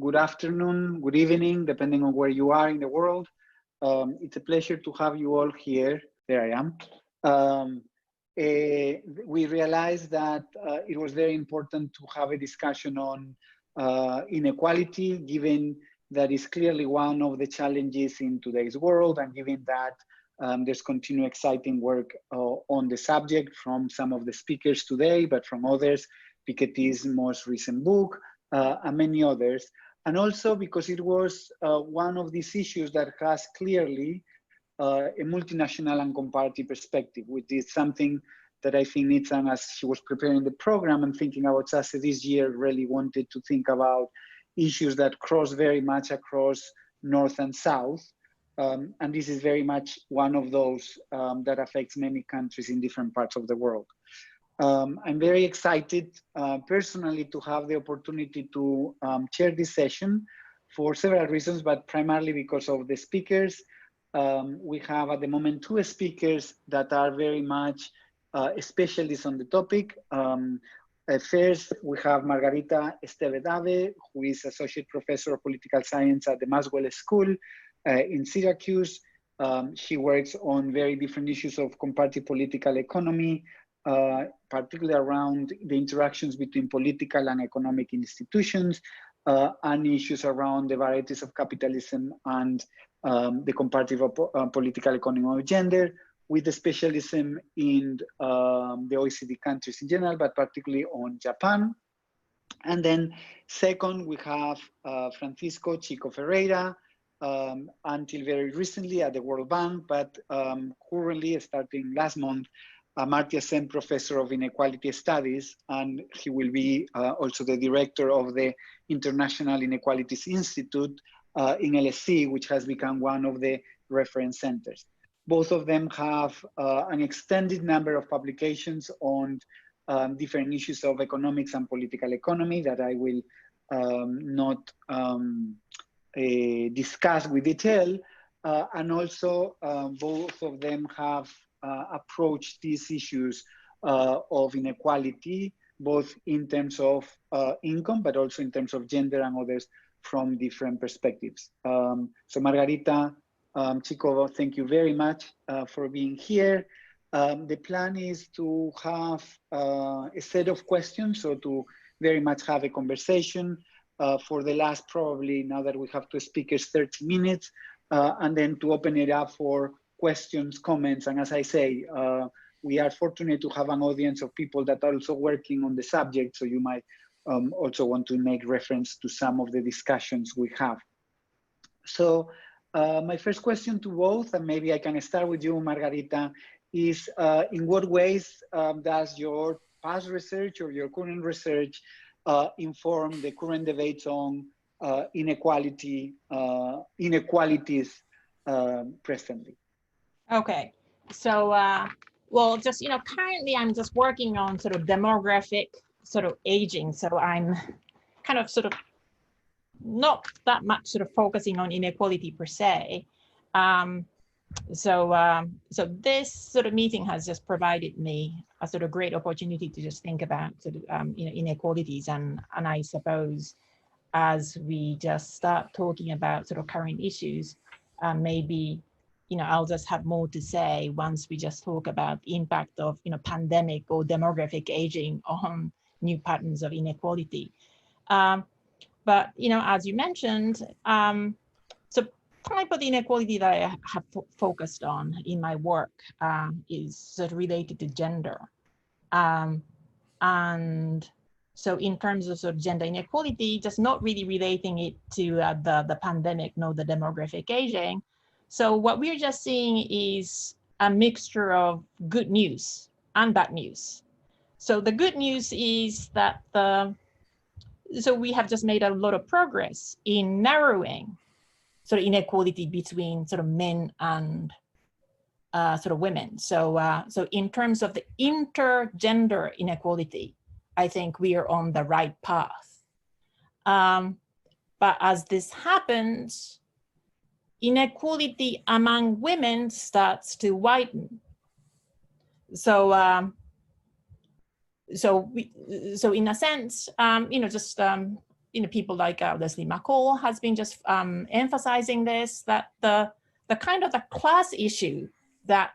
good afternoon, good evening, depending on where you are in the world. It's a pleasure to have you all here. There I am. We realized that it was very important to have a discussion on inequality, given that is clearly one of the challenges in today's world, and given that there's continued exciting work on the subject from some of the speakers today, but from others, Piketty's most recent book, and many others. And also because it was one of these issues that has clearly a multinational and comparative perspective, which is something that I think Nitzan, as she was preparing the program and thinking about SASE this year, really wanted to think about issues that cross very much across North and South. And this is very much one of those that affects many countries in different parts of the world. I'm very excited personally to have the opportunity to chair this session for several reasons, but primarily because of the speakers. We have at the moment 2 speakers that are very much specialists on the topic. First, we have Margarita Estevez-Abe, who is Associate Professor of Political Science at the Maxwell School in Syracuse. She works on very different issues of comparative political economy, particularly around the interactions between political and economic institutions, and issues around the varieties of capitalism and the comparative political economy of gender, with the specialism in the OECD countries in general, but particularly on Japan. And then second, we have Francisco Chico Ferreira, until very recently at the World Bank, but currently, starting last month, Amartya Sen Professor of Inequality Studies, and he will be also the director of the International Inequalities Institute in LSE, which has become one of the reference centers. Both of them have an extended number of publications on different issues of economics and political economy that I will not discuss with detail. And also both of them have approach these issues of inequality, both in terms of income, but also in terms of gender and others from different perspectives. So Margarita, Chico, thank you very much for being here. The plan is to have a set of questions, so to very much have a conversation for the last, probably now that we have 2 speakers, 30 minutes, and then to open it up for questions, comments, and as I say, we are fortunate to have an audience of people that are also working on the subject, so you might also want to make reference to some of the discussions we have. So my first question to both, and maybe I can start with you, Margarita, is in what ways does your past research or your current research inform the current debates on inequalities presently? Okay, so well, just currently I'm just working on sort of demographic sort of aging. So I'm kind of sort of not that much sort of focusing on inequality per se. So this sort of meeting has just provided me a sort of great opportunity to just think about sort of inequalities, and I suppose as we just start talking about sort of current issues, maybe I'll just have more to say once we just talk about the impact of pandemic or demographic aging on new patterns of inequality. But as you mentioned, so type of inequality that I have focused on in my work is sort of related to gender. And so in terms of sort of gender inequality, just not really relating it to the pandemic, nor the demographic aging. So what we're just seeing is a mixture of good news and bad news. So the good news is that so we have just made a lot of progress in narrowing sort of inequality between sort of men and sort of women. So so in terms of the intergender inequality, I think we are on the right path. But as this happens, inequality among women starts to widen. So so in a sense, just people like Leslie McCall has been just emphasizing this, that the kind of the class issue that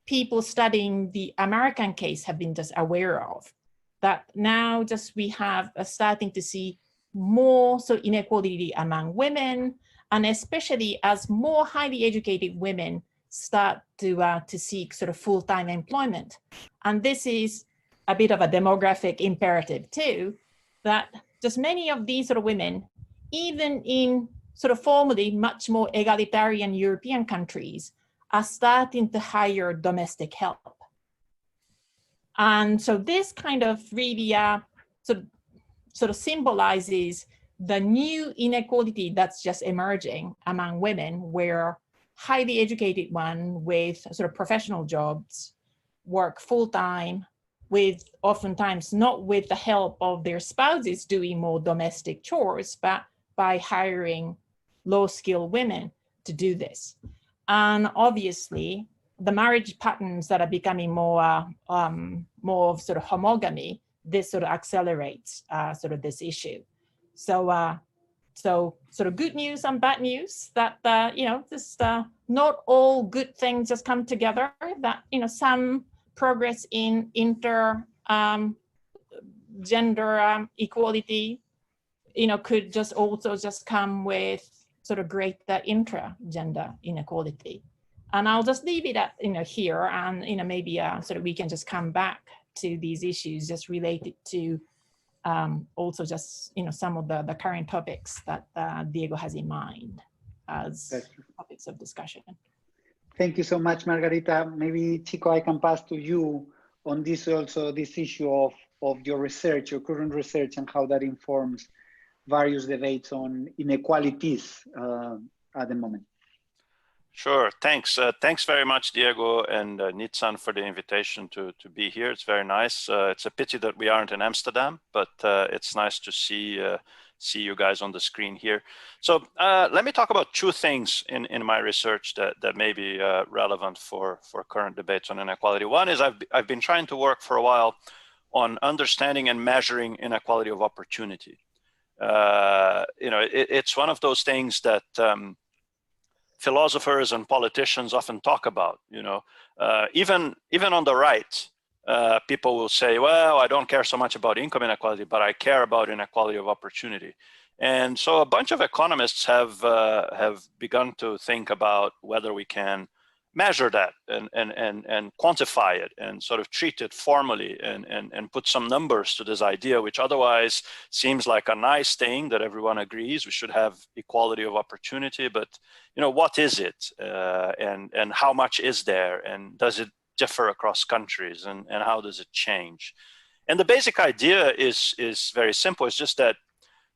people studying the American case have been just aware of, that now just we have starting to see more inequality among women, and especially as more highly educated women start to seek full-time employment. And this is a bit of a demographic imperative too, that just many of these women, even in formerly much more egalitarian European countries, are starting to hire domestic help. And so this kind of really symbolizes the new inequality that's just emerging among women, where highly educated one with professional jobs work full-time, with oftentimes not with the help of their spouses doing more domestic chores, but by hiring low-skilled women to do this. And obviously, the marriage patterns that are becoming more of homogamy, this accelerates this issue. So good news and bad news, that not all good things just come together. That some progress in gender equality, could just also just come with greater intra-gender inequality. And I'll just leave it at here, and maybe we can just come back to these issues just related to also just some of the current topics that Diego has in mind as topics of discussion. Thank you so much, Margarita. Maybe Chico, I can pass to you on this issue of your research, your current research, and how that informs various debates on inequalities at the moment. Sure, thanks. Thanks very much, Diego and Nitsan, for the invitation to be here. It's very nice. It's a pity that we aren't in Amsterdam, but it's nice to see you guys on the screen here. So let me talk about two things in my research that may be relevant for current debates on inequality. One is I've been trying to work for a while on understanding and measuring inequality of opportunity. It's one of those things that philosophers and politicians often talk about. Even on the right, people will say, well, I don't care so much about income inequality, but I care about inequality of opportunity. And so a bunch of economists have begun to think about whether we can measure that and quantify it and treat it formally and put some numbers to this idea, which otherwise seems like a nice thing that everyone agrees we should have equality of opportunity, but what is it, and how much is there, and does it differ across countries, and how does it change? And the basic idea is very simple. It's just that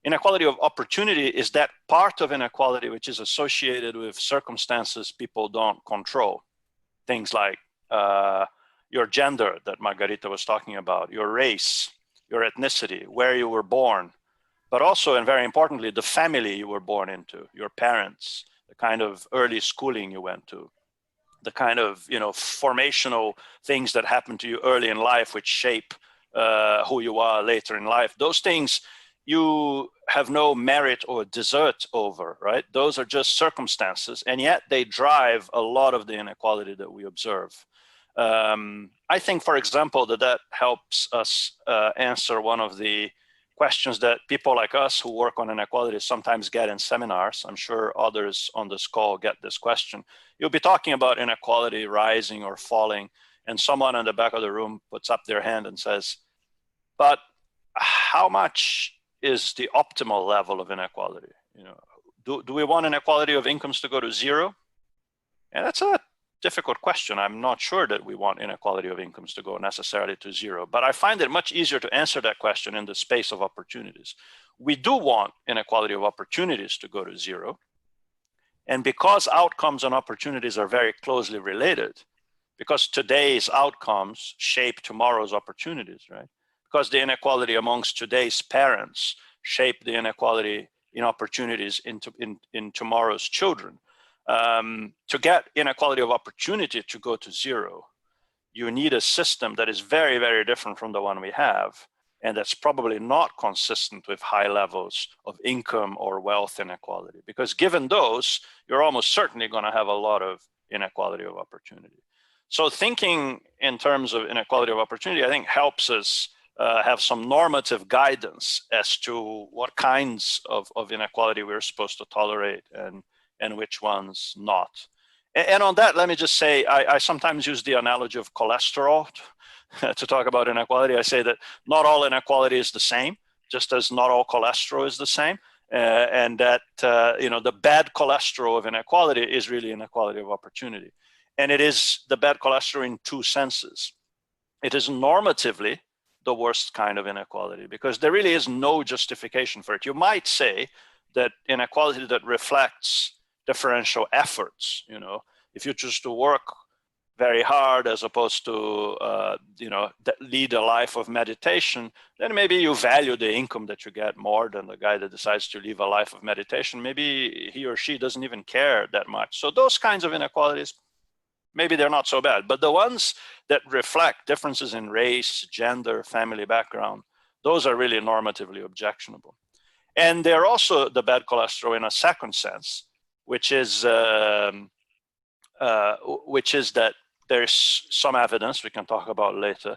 inequality of opportunity is that part of inequality which is associated with circumstances people don't control. Things like your gender that Margarita was talking about, your race, your ethnicity, where you were born, but also, and very importantly, the family you were born into, your parents, the kind of early schooling you went to, the kind of formational things that happen to you early in life which shape who you are later in life. Those things you have no merit or desert over, right? Those are just circumstances, and yet they drive a lot of the inequality that we observe. I think, for example, that helps us answer one of the questions that people like us who work on inequality sometimes get in seminars. I'm sure others on this call get this question. You'll be talking about inequality rising or falling, and someone in the back of the room puts up their hand and says, but how much is the optimal level of inequality? Do we want inequality of incomes to go to zero? And that's a difficult question. I'm not sure that we want inequality of incomes to go necessarily to zero, but I find it much easier to answer that question in the space of opportunities. We do want inequality of opportunities to go to zero. And because outcomes and opportunities are very closely related, because today's outcomes shape tomorrow's opportunities, right? Because the inequality amongst today's parents shape the inequality in opportunities in tomorrow's children. To get inequality of opportunity to go to zero, you need a system that is very, very different from the one we have, and that's probably not consistent with high levels of income or wealth inequality. Because given those, you're almost certainly going to have a lot of inequality of opportunity. So thinking in terms of inequality of opportunity, I think helps us have some normative guidance as to what kinds of inequality we're supposed to tolerate and which ones not. And on that, let me just say, I sometimes use the analogy of cholesterol to talk about inequality. I say that not all inequality is the same, just as not all cholesterol is the same. And that the bad cholesterol of inequality is really inequality of opportunity. And it is the bad cholesterol in two senses. It is normatively the worst kind of inequality because there really is no justification for it. You might say that inequality that reflects differential efforts, if you choose to work very hard as opposed to lead a life of meditation, then maybe you value the income that you get more than the guy that decides to live a life of meditation. Maybe he or she doesn't even care that much. So those kinds of inequalities, maybe they're not so bad. But the ones that reflect differences in race, gender, family background, those are really normatively objectionable. And they're also the bad cholesterol in a second sense, which is that there's some evidence we can talk about later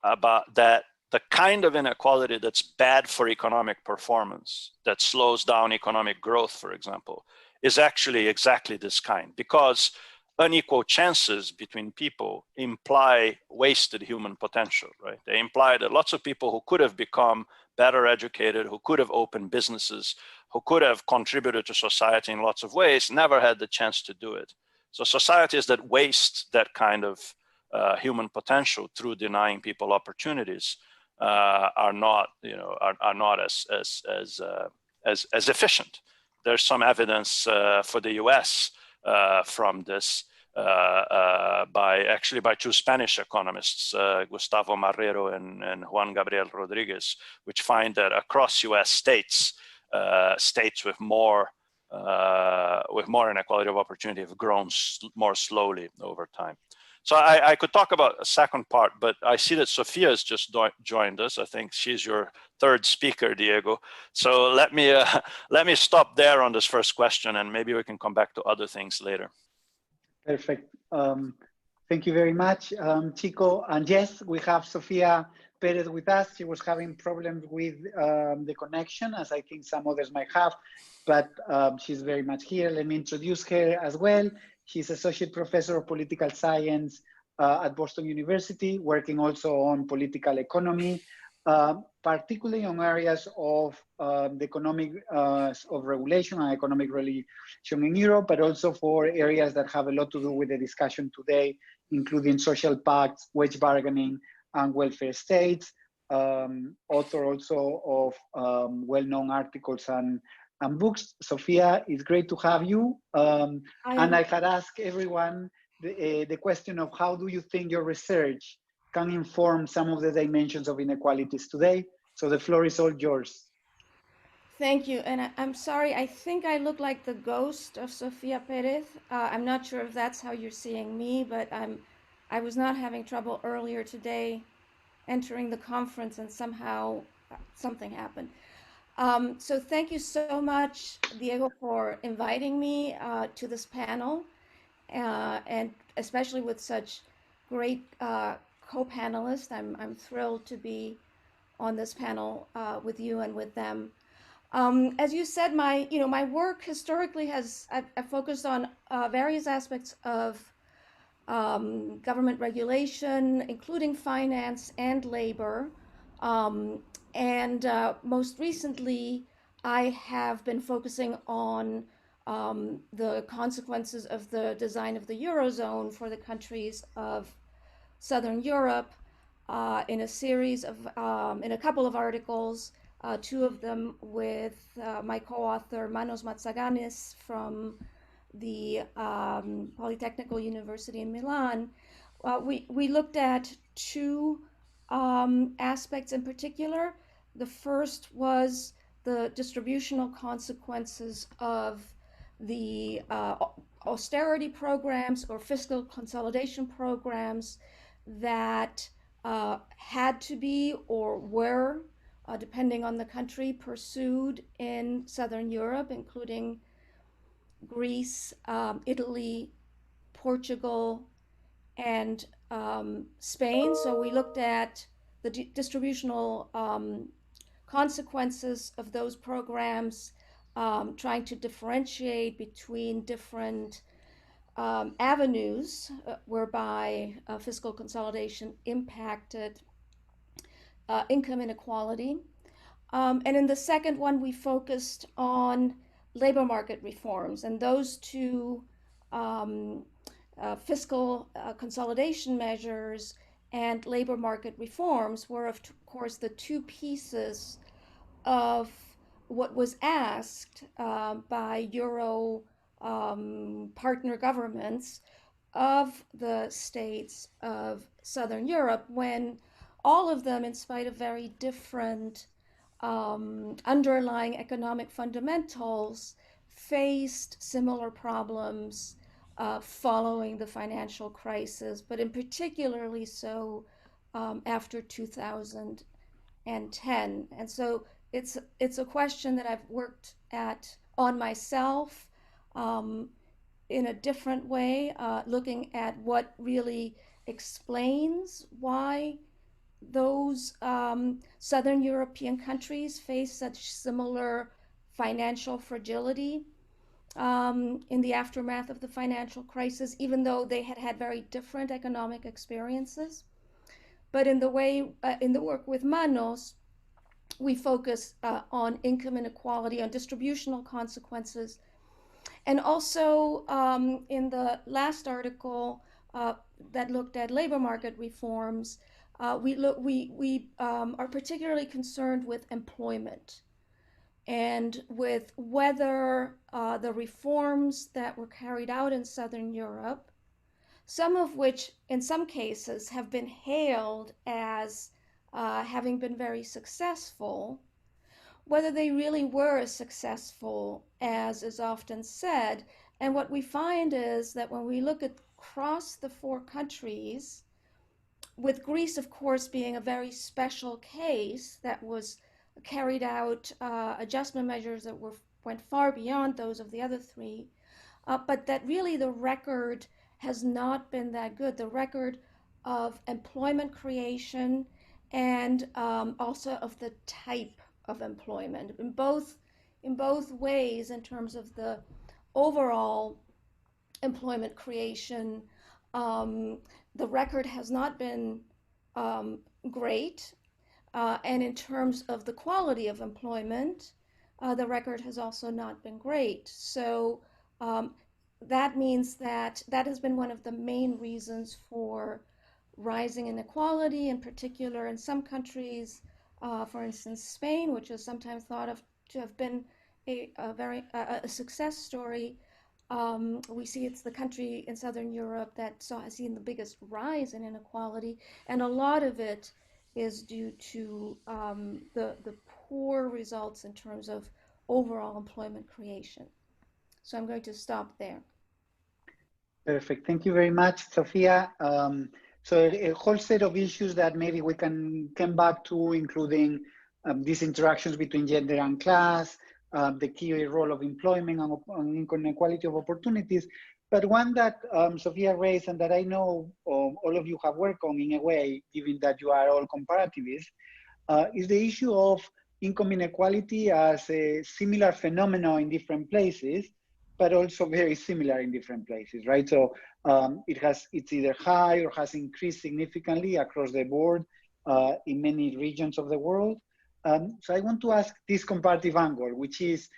about that the kind of inequality that's bad for economic performance, that slows down economic growth, for example, is actually exactly this kind, because unequal chances between people imply wasted human potential, right? They imply that lots of people who could have become better educated, who could have opened businesses, who could have contributed to society in lots of ways, never had the chance to do it. So societies that waste that kind of human potential through denying people opportunities are not as efficient. There's some evidence for the U.S. From this by two Spanish economists, Gustavo Marrero and Juan Gabriel Rodriguez, which find that across U.S. states, states with more inequality of opportunity have grown more slowly over time. So I could talk about a second part, but I see that Sofia has just joined us. I think she's your third speaker, Diego. So let me stop there on this first question, and maybe we can come back to other things later. Perfect. Thank you very much, Chico. And yes, we have Sofia Perez with us. She was having problems with the connection, as I think some others might have, but she's very much here. Let me introduce her as well. She's Associate Professor of Political Science at Boston University, working also on political economy, particularly on areas of the economic of regulation and economic relation in Europe, but also for areas that have a lot to do with the discussion today, including social pacts, wage bargaining, and welfare states. Author also of well-known articles and books. Sofia, it's great to have you. And I had asked everyone the question of how do you think your research can inform some of the dimensions of inequalities today? So the floor is all yours. Thank you. And I'm sorry, I think I look like the ghost of Sofia Perez. I'm not sure if that's how you're seeing me, but I was not having trouble earlier today entering the conference, and somehow something happened. So thank you so much, Diego, for inviting me to this panel, and especially with such great co-panelists. I'm thrilled to be on this panel with you and with them. As you said, my work historically I've focused on various aspects of government regulation, including finance and labor. And most recently, I have been focusing on the consequences of the design of the Eurozone for the countries of Southern Europe in a series of, in a couple of articles, two of them with my co-author Manos Matsaganis from the Polytechnical University in Milan. We looked at two aspects in particular. The first was the distributional consequences of the austerity programs or fiscal consolidation programs that had to be or were, depending on the country, pursued in Southern Europe, including Greece, Italy, Portugal, and Spain. So we looked at the distributional consequences of those programs, trying to differentiate between different avenues whereby fiscal consolidation impacted income inequality. And in the second one, we focused on labor market reforms, and those two fiscal consolidation measures and labor market reforms were, of course, the two pieces of what was asked by Euro partner governments of the states of Southern Europe, when all of them, in spite of very different underlying economic fundamentals, faced similar problems following the financial crisis, but in particularly so after 2010. And so it's a question that I've worked on myself in a different way, looking at what really explains why those Southern European countries face such similar financial fragility in the aftermath of the financial crisis, even though they had had very different economic experiences. But in the work with Manos, we focus on income inequality, on distributional consequences. And also in the last article that looked at labor market reforms, we are particularly concerned with employment and with whether the reforms that were carried out in Southern Europe, some of which in some cases have been hailed as having been very successful, whether they really were as successful as is often said. And what we find is that when we look across the four countries, with Greece, of course, being a very special case that was carried out adjustment measures that went far beyond those of the other three, but that really the record has not been that good. The record of employment creation and also of the type of employment in both ways, in terms of the overall employment creation, the record has not been great, and in terms of the quality of employment, the record has also not been great. So that means that has been one of the main reasons for rising inequality, in particular in some countries, for instance, Spain, which is sometimes thought of to have been a success story. We see it's the country in Southern Europe that has seen the biggest rise in inequality, and a lot of it is due to the poor results in terms of overall employment creation. So I'm going to stop there. Perfect. Thank you very much, Sofia. So a whole set of issues that maybe we can come back to, including these interactions between gender and class, the key role of employment and inequality of opportunities. But one that Sofia raised and that I know all of you have worked on in a way, given that you are all comparativists, is the issue of income inequality as a similar phenomenon in different places, but also very similar in different places, right? So it's either high or has increased significantly across the board in many regions of the world. So I want to ask this comparative angle, which is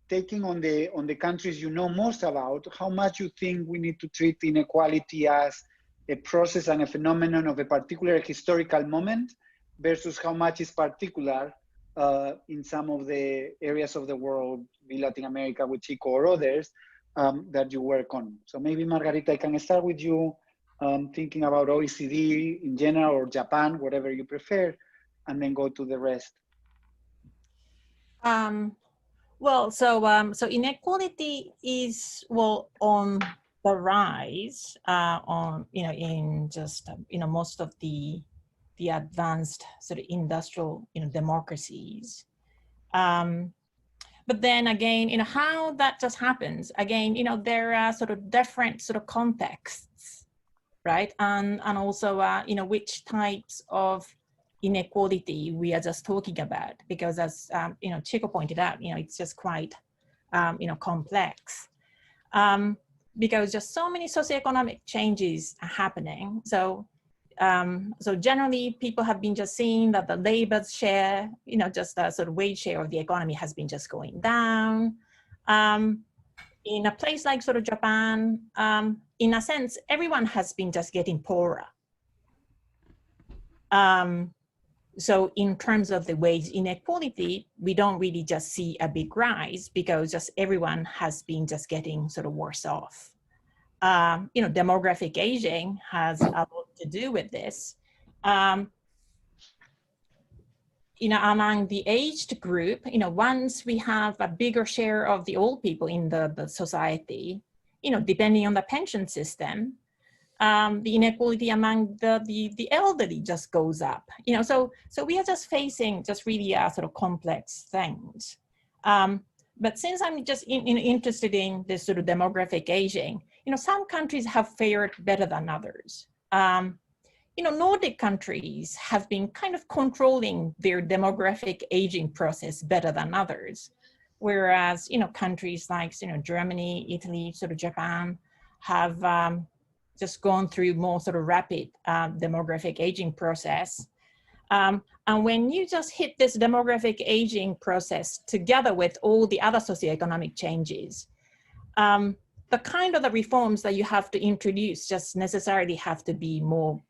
taking on the countries you know most about, how much you think we need to treat inequality as a process and a phenomenon of a particular historical moment versus how much is particular in some of the areas of the world, be Latin America with Chico or others, that you work on. So maybe Margarita, I can start with you thinking about OECD in general or Japan, whatever you prefer, and then go to the rest. Well, so inequality is, well, on the rise on, in just, most of the advanced sort of industrial, democracies. But then again, how that just happens, again, there are sort of different sort of contexts, right? And also, which types of inequality we are just talking about, because as, Chico pointed out, it's just quite, complex. Because just so many socioeconomic changes are happening. So generally people have been just seeing that the labor's share, just the sort of wage share of the economy has been just going down. In a place like sort of Japan, in a sense, everyone has been just getting poorer. So in terms of the wage inequality, we don't really just see a big rise because just everyone has been just getting sort of worse off. Demographic aging has a lot to do with this. Among the aged group, once we have a bigger share of the old people in the society, depending on the pension system, the inequality among the elderly just goes up. So we are just facing just really sort of complex things. But since I'm just interested in this sort of demographic aging, some countries have fared better than others. Nordic countries have been kind of controlling their demographic aging process better than others, whereas countries like Germany, Italy, sort of Japan have just gone through more sort of rapid demographic aging process. And when you just hit this demographic aging process together with all the other socioeconomic changes, the kind of the reforms that you have to introduce just necessarily have to be more,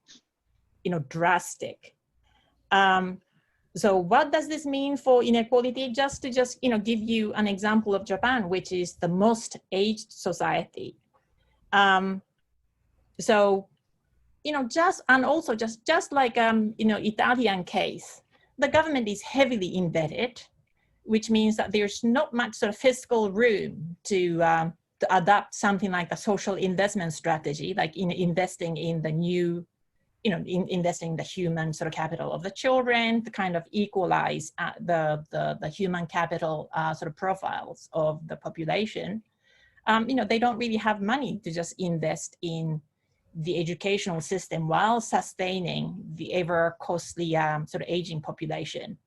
drastic. So what does this mean for inequality? Just to give you an example of Japan, which is the most aged society. So, just like, Italian case, the government is heavily indebted, which means that there's not much sort of fiscal room to adopt something like a social investment strategy, like investing in the new, investing in the human sort of capital of the children to kind of equalize the human capital sort of profiles of the population. They don't really have money to just invest in the educational system while sustaining the ever costly sort of aging population.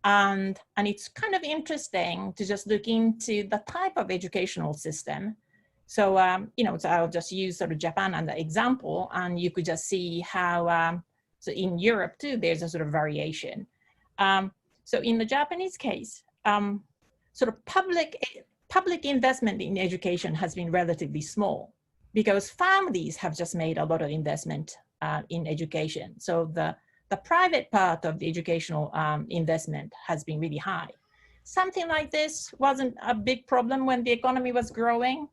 And it's kind of interesting to just look into the type of educational system. So, so I'll just use sort of Japan as an example, and you could just see how, so in Europe too, there's a sort of variation. So in the Japanese case, sort of public investment in education has been relatively small because families have just made a lot of investment in education. So the private part of the educational investment has been really high. Something like this wasn't a big problem when the economy was growing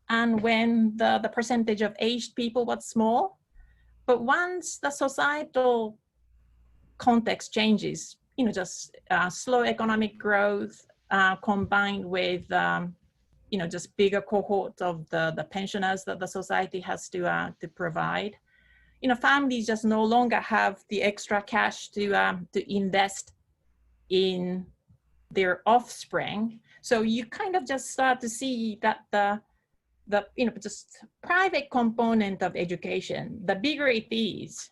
and when the percentage of aged people was small. But once the societal context changes, just slow economic growth combined with just bigger cohort of the pensioners that the society has to provide. Families just no longer have the extra cash to invest in their offspring. So you kind of just start to see that the just private component of education, the bigger it is,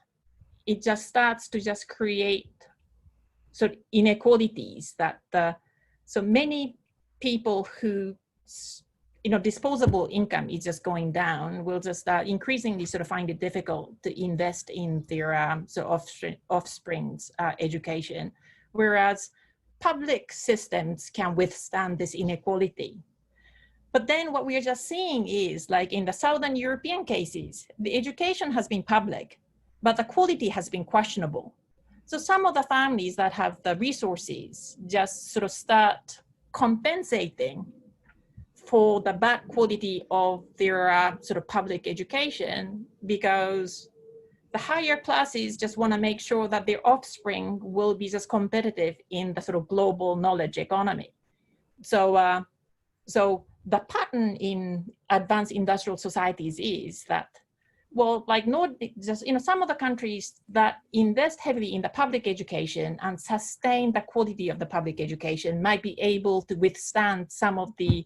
it just starts to just create sort of inequalities that so many people who disposable income is just going down will just increasingly sort of find it difficult to invest in their sort of offspring's education, whereas public systems can withstand this inequality. But then what we are just seeing is, like in the Southern European cases, the education has been public, but the quality has been questionable. So some of the families that have the resources just sort of start compensating for the bad quality of their sort of public education, because the higher classes just want to make sure that their offspring will be just competitive in the sort of global knowledge economy. So the pattern in advanced industrial societies is that, well, like some of the countries that invest heavily in the public education and sustain the quality of the public education might be able to withstand some of the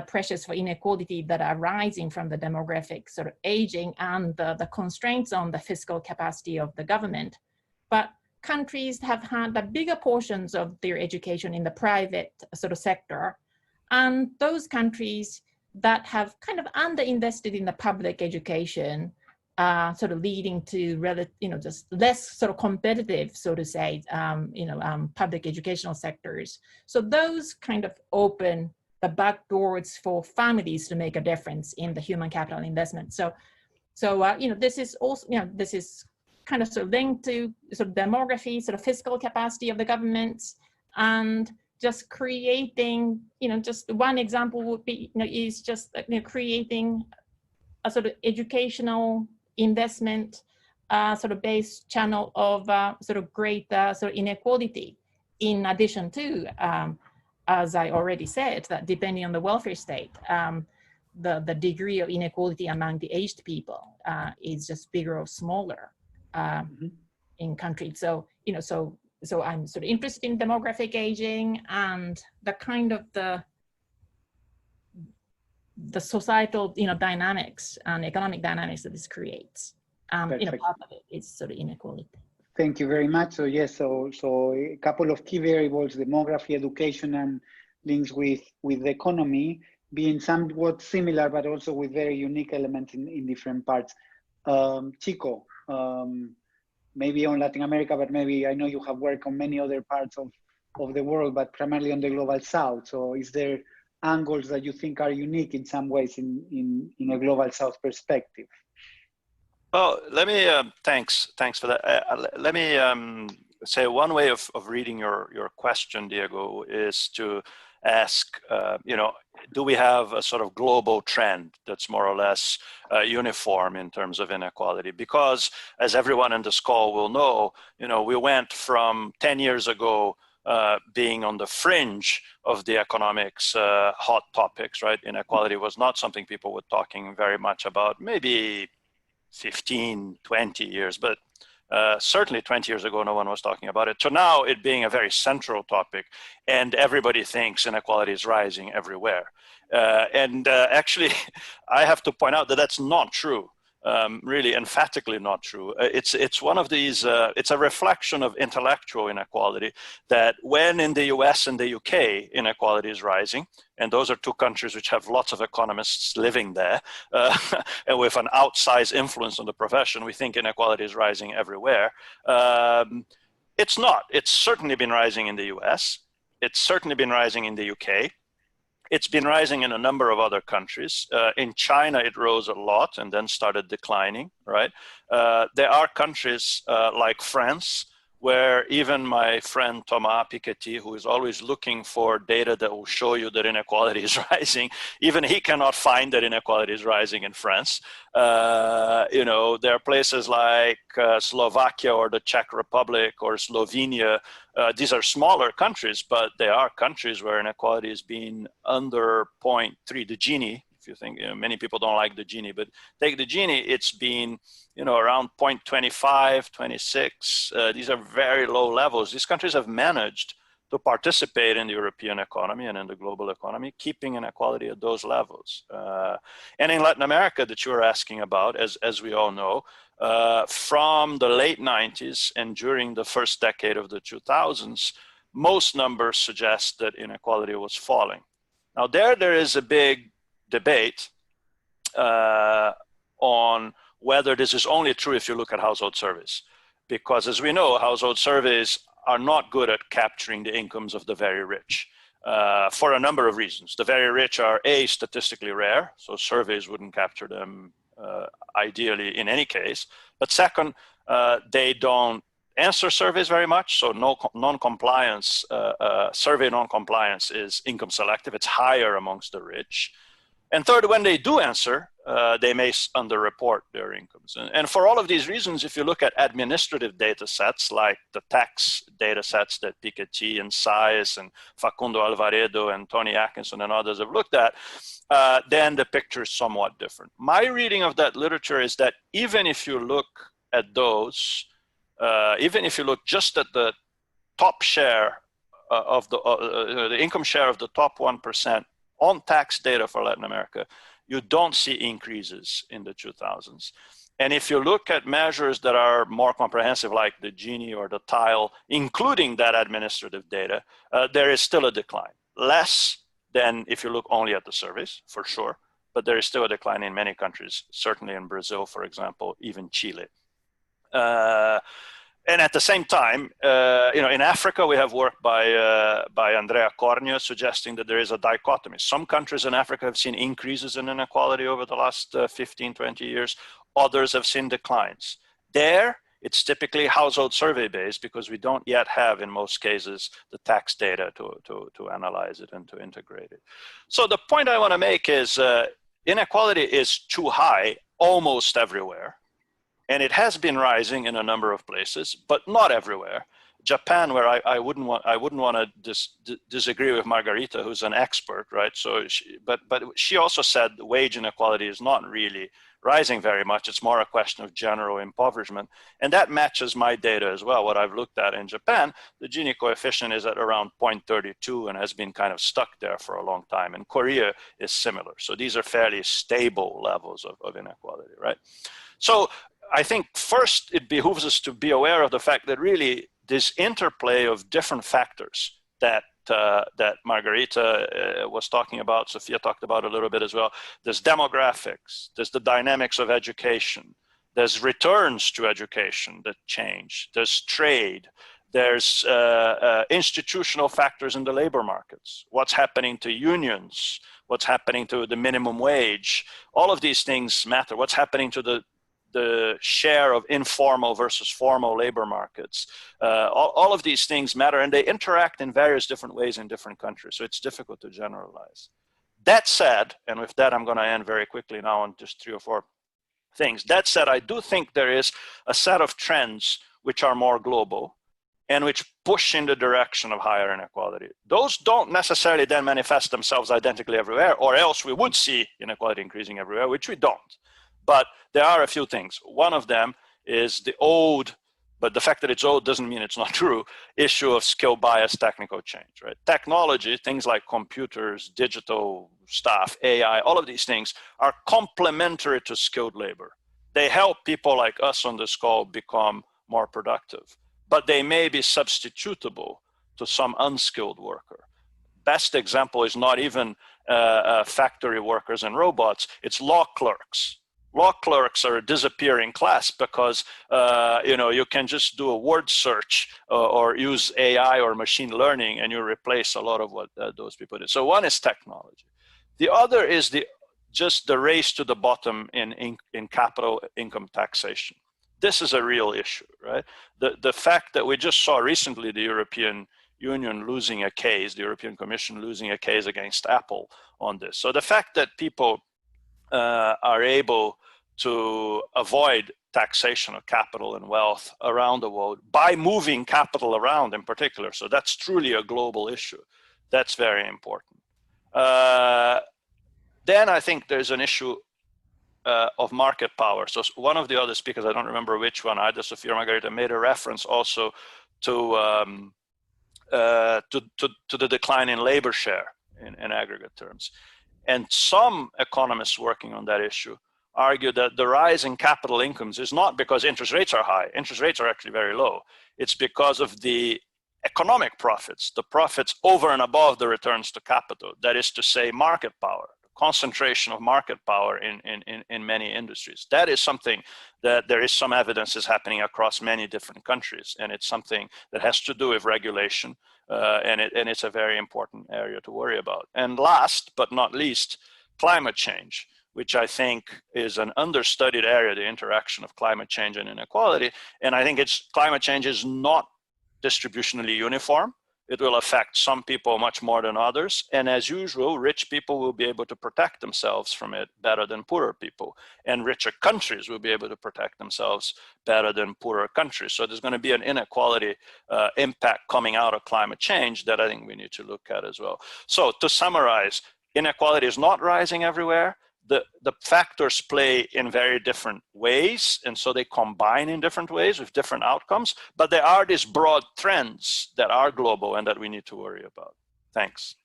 pressures for inequality that are rising from the demographic sort of aging and the constraints on the fiscal capacity of the government. But countries have had the bigger portions of their education in the private sort of sector. And those countries that have kind of underinvested in the public education, sort of leading to just less sort of competitive, so to say, public educational sectors. So those kind of open the back doors for families to make a difference in the human capital investment. So this is also, this is kind of sort of linked to sort of demography, sort of fiscal capacity of the governments, and just creating, just one example would be, is just creating a sort of educational investment sort of based channel of sort of great sort of inequality, in addition to, as I already said, that depending on the welfare state, the degree of inequality among the aged people is just bigger or smaller in countries. So, so I'm sort of interested in demographic aging and the kind of the societal, dynamics and economic dynamics that this creates. Part of it is sort of inequality. Thank you very much. So yes, so a couple of key variables: demography, education, and links with the economy being somewhat similar, but also with very unique elements in different parts. Chico, maybe on Latin America, but maybe I know you have worked on many other parts of the world, but primarily on the global south. So is there angles that you think are unique in some ways in a global south perspective? Well, let me, thanks for that. Let me say one way of reading your question, Diego, is to ask, do we have a sort of global trend that's more or less uniform in terms of inequality? Because as everyone in this call will know, we went from 10 years ago being on the fringe of the economics hot topics, right? Inequality was not something people were talking very much about, maybe 15, 20 years, but certainly 20 years ago, no one was talking about it. So now it being a very central topic, and everybody thinks inequality is rising everywhere. Actually, I have to point out that that's not true. Really emphatically not true. It's one of these, it's a reflection of intellectual inequality, that when in the US and the UK, inequality is rising, and those are two countries which have lots of economists living there, and with an outsized influence on the profession, we think inequality is rising everywhere. It's not. It's certainly been rising in the US. It's certainly been rising in the UK. It's been rising in a number of other countries. In China, it rose a lot and then started declining, right? There are countries like France, where even my friend Thomas Piketty, who is always looking for data that will show you that inequality is rising, even he cannot find that inequality is rising in France. There are places like Slovakia or the Czech Republic or Slovenia. These are smaller countries, but they are countries where inequality is being under 0.3, the Gini. If you think, many people don't like the Gini, but take the Gini, it's been, around 0.25, 26. These are very low levels. These countries have managed to participate in the European economy and in the global economy, keeping inequality at those levels. And in Latin America that you were asking about, as we all know, from the late 90s and during the first decade of the 2000s, most numbers suggest that inequality was falling. Now there is a big debate on whether this is only true if you look at household surveys. Because as we know, household surveys are not good at capturing the incomes of the very rich for a number of reasons. The very rich are A, statistically rare, so surveys wouldn't capture them ideally in any case. But second, they don't answer surveys very much, so non-compliance, survey non-compliance is income selective. It's higher amongst the rich. And third, when they do answer, they may underreport their incomes. And for all of these reasons, if you look at administrative data sets like the tax data sets that Piketty and SASE and Facundo Alvaredo and Tony Atkinson and others have looked at, then the picture is somewhat different. My reading of that literature is that even if you look at those, even if you look just at the top share of the income share of the top 1% on tax data for Latin America, you don't see increases in the 2000s. And if you look at measures that are more comprehensive, like the Gini or the TILE, including that administrative data, there is still a decline. Less than if you look only at the surveys, for sure, but there is still a decline in many countries, certainly in Brazil, for example, even Chile. And at the same time, in Africa, we have work by Andrea Cornio suggesting that there is a dichotomy. Some countries in Africa have seen increases in inequality over the last 15, 20 years. Others have seen declines. There, it's typically household survey based because we don't yet have, in most cases, the tax data to analyze it and to integrate it. So the point I want to make is inequality is too high almost everywhere. And it has been rising in a number of places, but not everywhere. Japan, where I wouldn't want to disagree with Margarita, who's an expert, right? So, but she also said wage inequality is not really rising very much. It's more a question of general impoverishment, and that matches my data as well. What I've looked at in Japan, the Gini coefficient is at around 0.32 and has been kind of stuck there for a long time. And Korea is similar. So these are fairly stable levels of inequality, right? So I think first it behooves us to be aware of the fact that really this interplay of different factors that Margarita was talking about, Sofia talked about a little bit as well. There's demographics, there's the dynamics of education, there's returns to education that change, there's trade, there's institutional factors in the labor markets, what's happening to unions, what's happening to the minimum wage, all of these things matter, what's happening to the share of informal versus formal labor markets. All of these things matter, and they interact in various different ways in different countries, so it's difficult to generalize. That said, and with that I'm going to end very quickly now on just 3 or 4 things. That said, I do think there is a set of trends which are more global and which push in the direction of higher inequality. Those don't necessarily then manifest themselves identically everywhere, or else we would see inequality increasing everywhere, which we don't. But there are a few things. One of them is the old, but the fact that it's old doesn't mean it's not true, issue of skill bias technical change, right? Technology, things like computers, digital stuff, AI, all of these things are complementary to skilled labor. They help people like us on this call become more productive, but they may be substitutable to some unskilled worker. Best example is not even factory workers and robots, it's law clerks. Law clerks are a disappearing class because you can just do a word search or use AI or machine learning and you replace a lot of what those people do. So one is technology. The other is just the race to the bottom in capital income taxation. This is a real issue, right? The fact that we just saw recently the European Union losing a case, the European Commission losing a case against Apple on this. So the fact that people are able to avoid taxation of capital and wealth around the world by moving capital around in particular. So that's truly a global issue. That's very important. Then I think there's an issue of market power. So one of the other speakers, I don't remember which one, either Sofia or Margarita, made a reference also to the decline in labor share in aggregate terms. And some economists working on that issue argue that the rise in capital incomes is not because interest rates are high. Interest rates are actually very low. It's because of the economic profits, the profits over and above the returns to capital. That is to say, market power, concentration of market power in many industries. That is something that there is some evidence is happening across many different countries. And it's something that has to do with regulation. And it's a very important area to worry about. And last but not least, climate change, which I think is an understudied area, the interaction of climate change and inequality. And I think climate change is not distributionally uniform. It will affect some people much more than others. And as usual, rich people will be able to protect themselves from it better than poorer people. And richer countries will be able to protect themselves better than poorer countries. So there's going to be an inequality impact coming out of climate change that I think we need to look at as well. So to summarize, inequality is not rising everywhere. The factors play in very different ways, and so they combine in different ways with different outcomes, but there are these broad trends that are global and that we need to worry about. Thanks.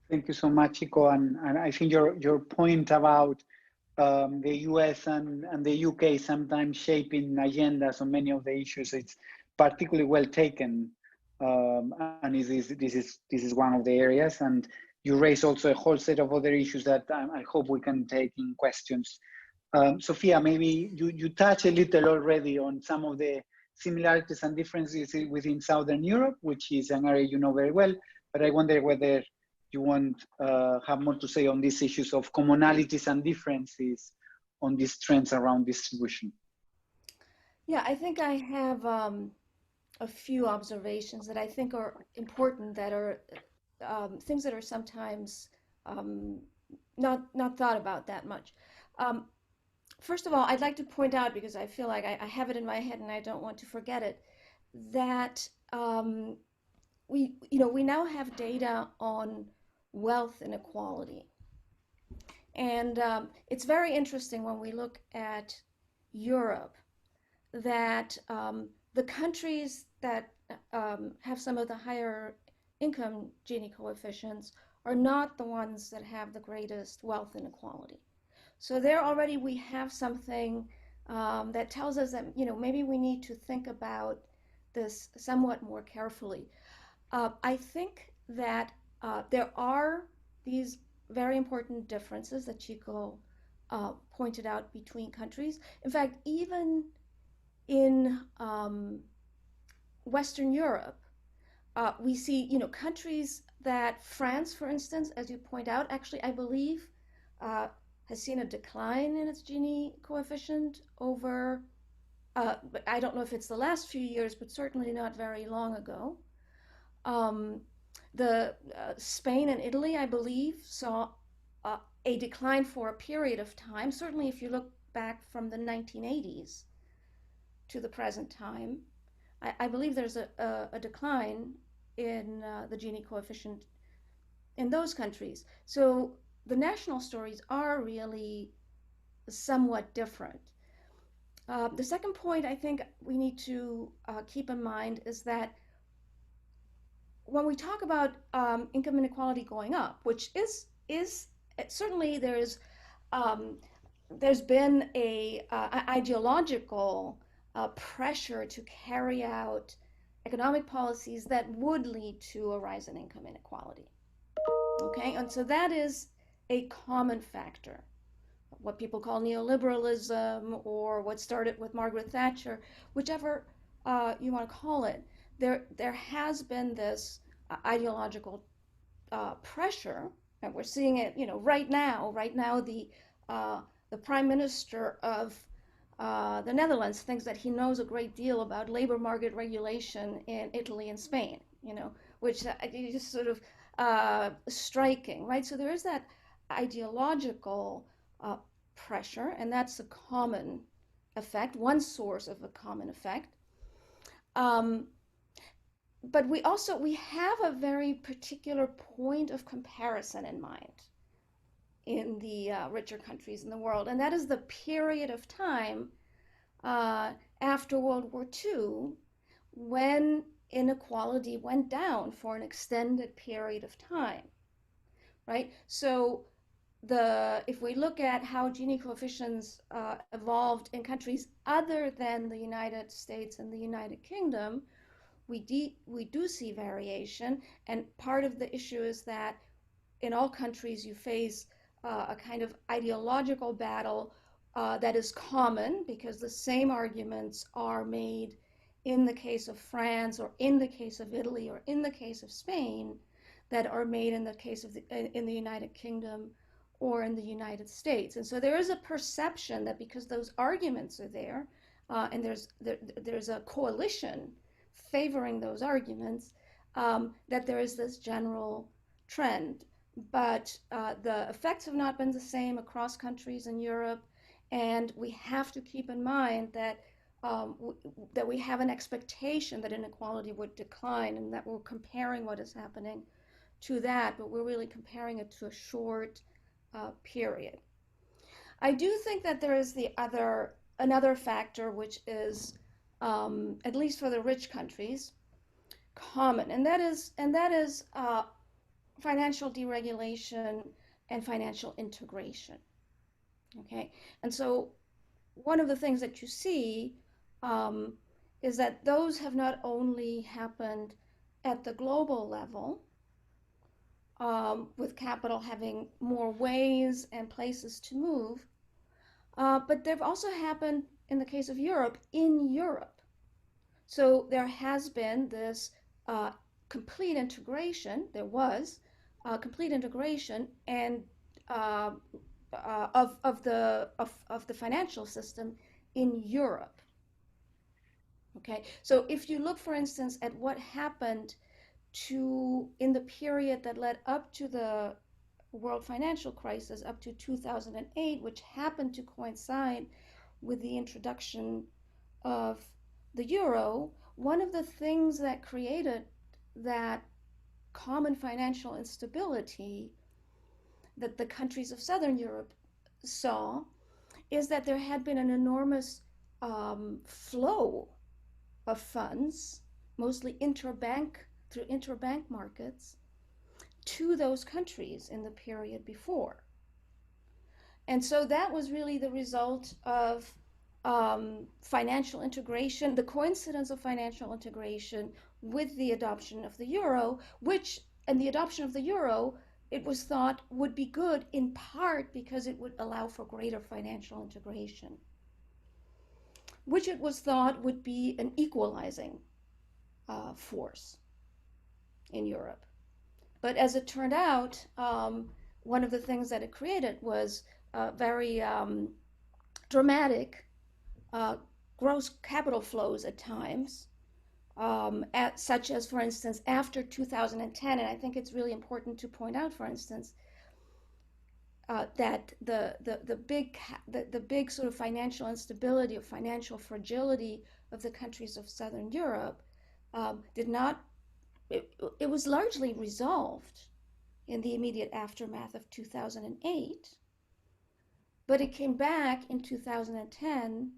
Thank you so much, Chico. And I think your point about the US and the UK sometimes shaping agendas on many of the issues, it's particularly well taken. And this is one of the areas. And you raise also a whole set of other issues that I hope we can take in questions. Sofia, maybe you touch a little already on some of the similarities and differences within Southern Europe, which is an area you know very well, but I wonder whether you want have more to say on these issues of commonalities and differences on these trends around distribution. Yeah, I think I have a few observations that I think are important, that are things that are sometimes not thought about that much. First of all, I'd like to point out, because I feel like I have it in my head and I don't want to forget it, that we now have data on wealth inequality. And it's very interesting when we look at Europe that the countries that have some of the higher income Gini coefficients are not the ones that have the greatest wealth inequality. So there already we have something that tells us that maybe we need to think about this somewhat more carefully. I think that there are these very important differences that Chico pointed out between countries. In fact, even in Western Europe, we see countries that France, for instance, as you point out, actually I believe has seen a decline in its Gini coefficient over, but I don't know if it's the last few years, but certainly not very long ago. Spain and Italy, I believe, saw a decline for a period of time. Certainly if you look back from the 1980s to the present time, I believe there's a decline in the Gini coefficient in those countries. So the national stories are really somewhat different. The second point I think we need to keep in mind is that when we talk about income inequality going up, which is certainly there's been a ideological pressure to carry out economic policies that would lead to a rise in income inequality. Okay, and so that is a common factor. What people call neoliberalism, or what started with Margaret Thatcher, whichever you want to call it, there has been this ideological pressure, and we're seeing it, right now. Right now, the Prime Minister of the Netherlands thinks that he knows a great deal about labor market regulation in Italy and Spain, which is just sort of striking, right? So there is that ideological pressure, and that's a common effect, one source of a common effect. But we have a very particular point of comparison in mind in the richer countries in the world, and that is the period of time after World War II when inequality went down for an extended period of time, right? So if we look at how Gini coefficients evolved in countries other than the United States and the United Kingdom, we do see variation, and part of the issue is that in all countries you face a kind of ideological battle that is common, because the same arguments are made in the case of France, or in the case of Italy, or in the case of Spain, that are made in the case of in the United Kingdom or in the United States. And so there is a perception that because those arguments are there, and there's a coalition favoring those arguments, that there is this general trend. But the effects have not been the same across countries in Europe, and we have to keep in mind that that we have an expectation that inequality would decline, and that we're comparing what is happening to that, but we're really comparing it to a short period. I do think that there is another factor which is, at least for the rich countries, common, and that is financial deregulation and financial integration. Okay, and so one of the things that you see is that those have not only happened at the global level, with capital having more ways and places to move, but they've also happened in the case of Europe, in Europe. So there has been this complete integration. There was complete integration and of the financial system in Europe. Okay, so if you look, for instance, at what happened in the period that led up to the world financial crisis, up to 2008, which happened to coincide with the introduction of the euro, one of the things that created that common financial instability that the countries of Southern Europe saw is that there had been an enormous flow of funds, mostly through interbank markets, to those countries in the period before. And so that was really the result of financial integration, the coincidence of financial integration with the adoption of the euro, and the adoption of the euro, it was thought would be good in part because it would allow for greater financial integration, which it was thought would be an equalizing force in Europe. But as it turned out, one of the things that it created was very dramatic gross capital flows at times, such as, for instance, after 2010, and I think it's really important to point out, for instance, that the big sort of financial instability or financial fragility of the countries of Southern Europe it was largely resolved in the immediate aftermath of 2008, but it came back in 2010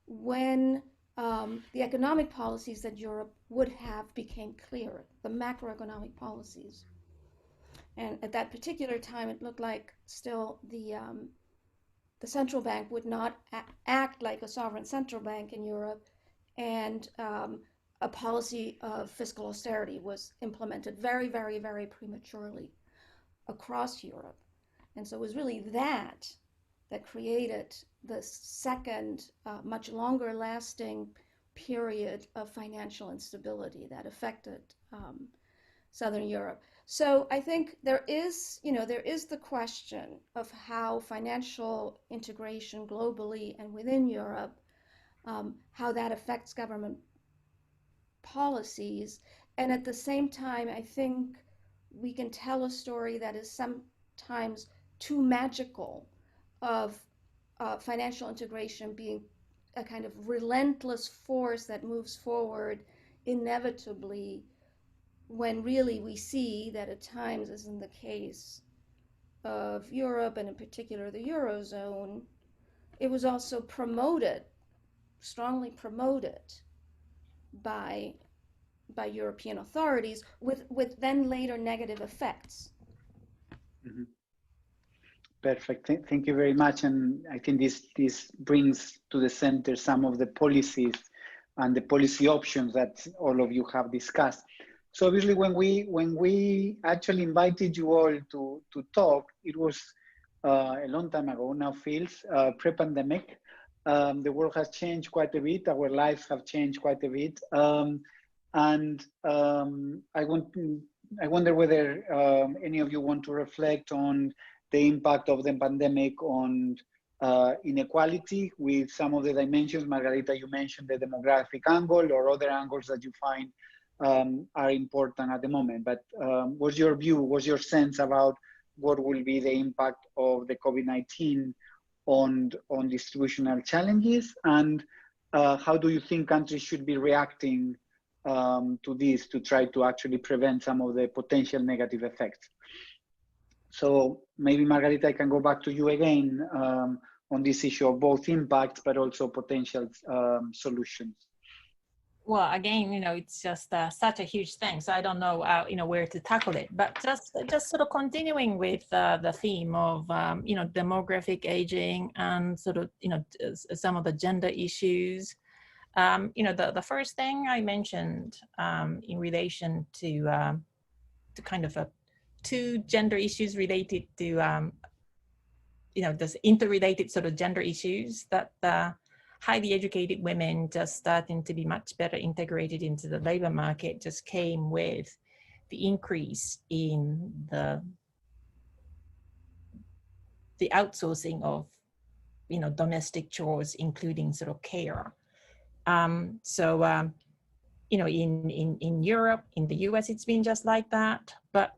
when the economic policies that Europe would have became clearer, the macroeconomic policies. And at that particular time, it looked like still the central bank would not act like a sovereign central bank in Europe, and a policy of fiscal austerity was implemented very, very, very prematurely across Europe. And so it was really that created the second, much longer lasting period of financial instability that affected Southern Europe. So I think there is the question of how financial integration globally and within Europe, how that affects government policies. And at the same time, I think we can tell a story that is sometimes too magical of financial integration being a kind of relentless force that moves forward inevitably, when really we see that at times, as in the case of Europe and in particular the Eurozone, it was also strongly promoted by European authorities with then later negative effects. Mm-hmm. Perfect. Thank you very much. And I think this brings to the center some of the policies and the policy options that all of you have discussed. So obviously, when we actually invited you all to talk, it was a long time ago now, feels pre-pandemic. The world has changed quite a bit. Our lives have changed quite a bit. And I wonder whether any of you want to reflect on the impact of the pandemic on inequality with some of the dimensions. Margarita, you mentioned the demographic angle, or other angles that you find are important at the moment. But what's your view, what's your sense about what will be the impact of the COVID-19 on distributional challenges, and how do you think countries should be reacting to this to try to actually prevent some of the potential negative effects? So maybe Margarita, I can go back to you again on this issue of both impacts, but also potential solutions. Well, again, it's just such a huge thing. So I don't know, where to tackle it. But just sort of continuing with the theme of, demographic aging and sort of, some of the gender issues. The first thing I mentioned in relation to kind of two gender issues related to, this interrelated sort of gender issues that highly educated women just starting to be much better integrated into the labor market just came with the increase in the outsourcing of, domestic chores, including sort of care. In Europe, in the US, it's been just like that. But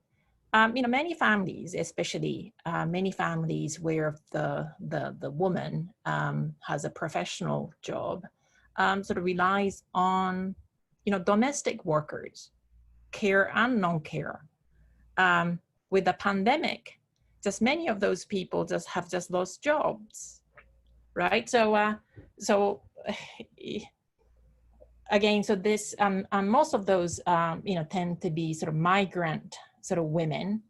many families, especially many families where the woman has a professional job, sort of relies on, domestic workers, care and non-care. With the pandemic, just many of those people have lost jobs, right? So again, so this and most of those tend to be sort of migrant sort of women.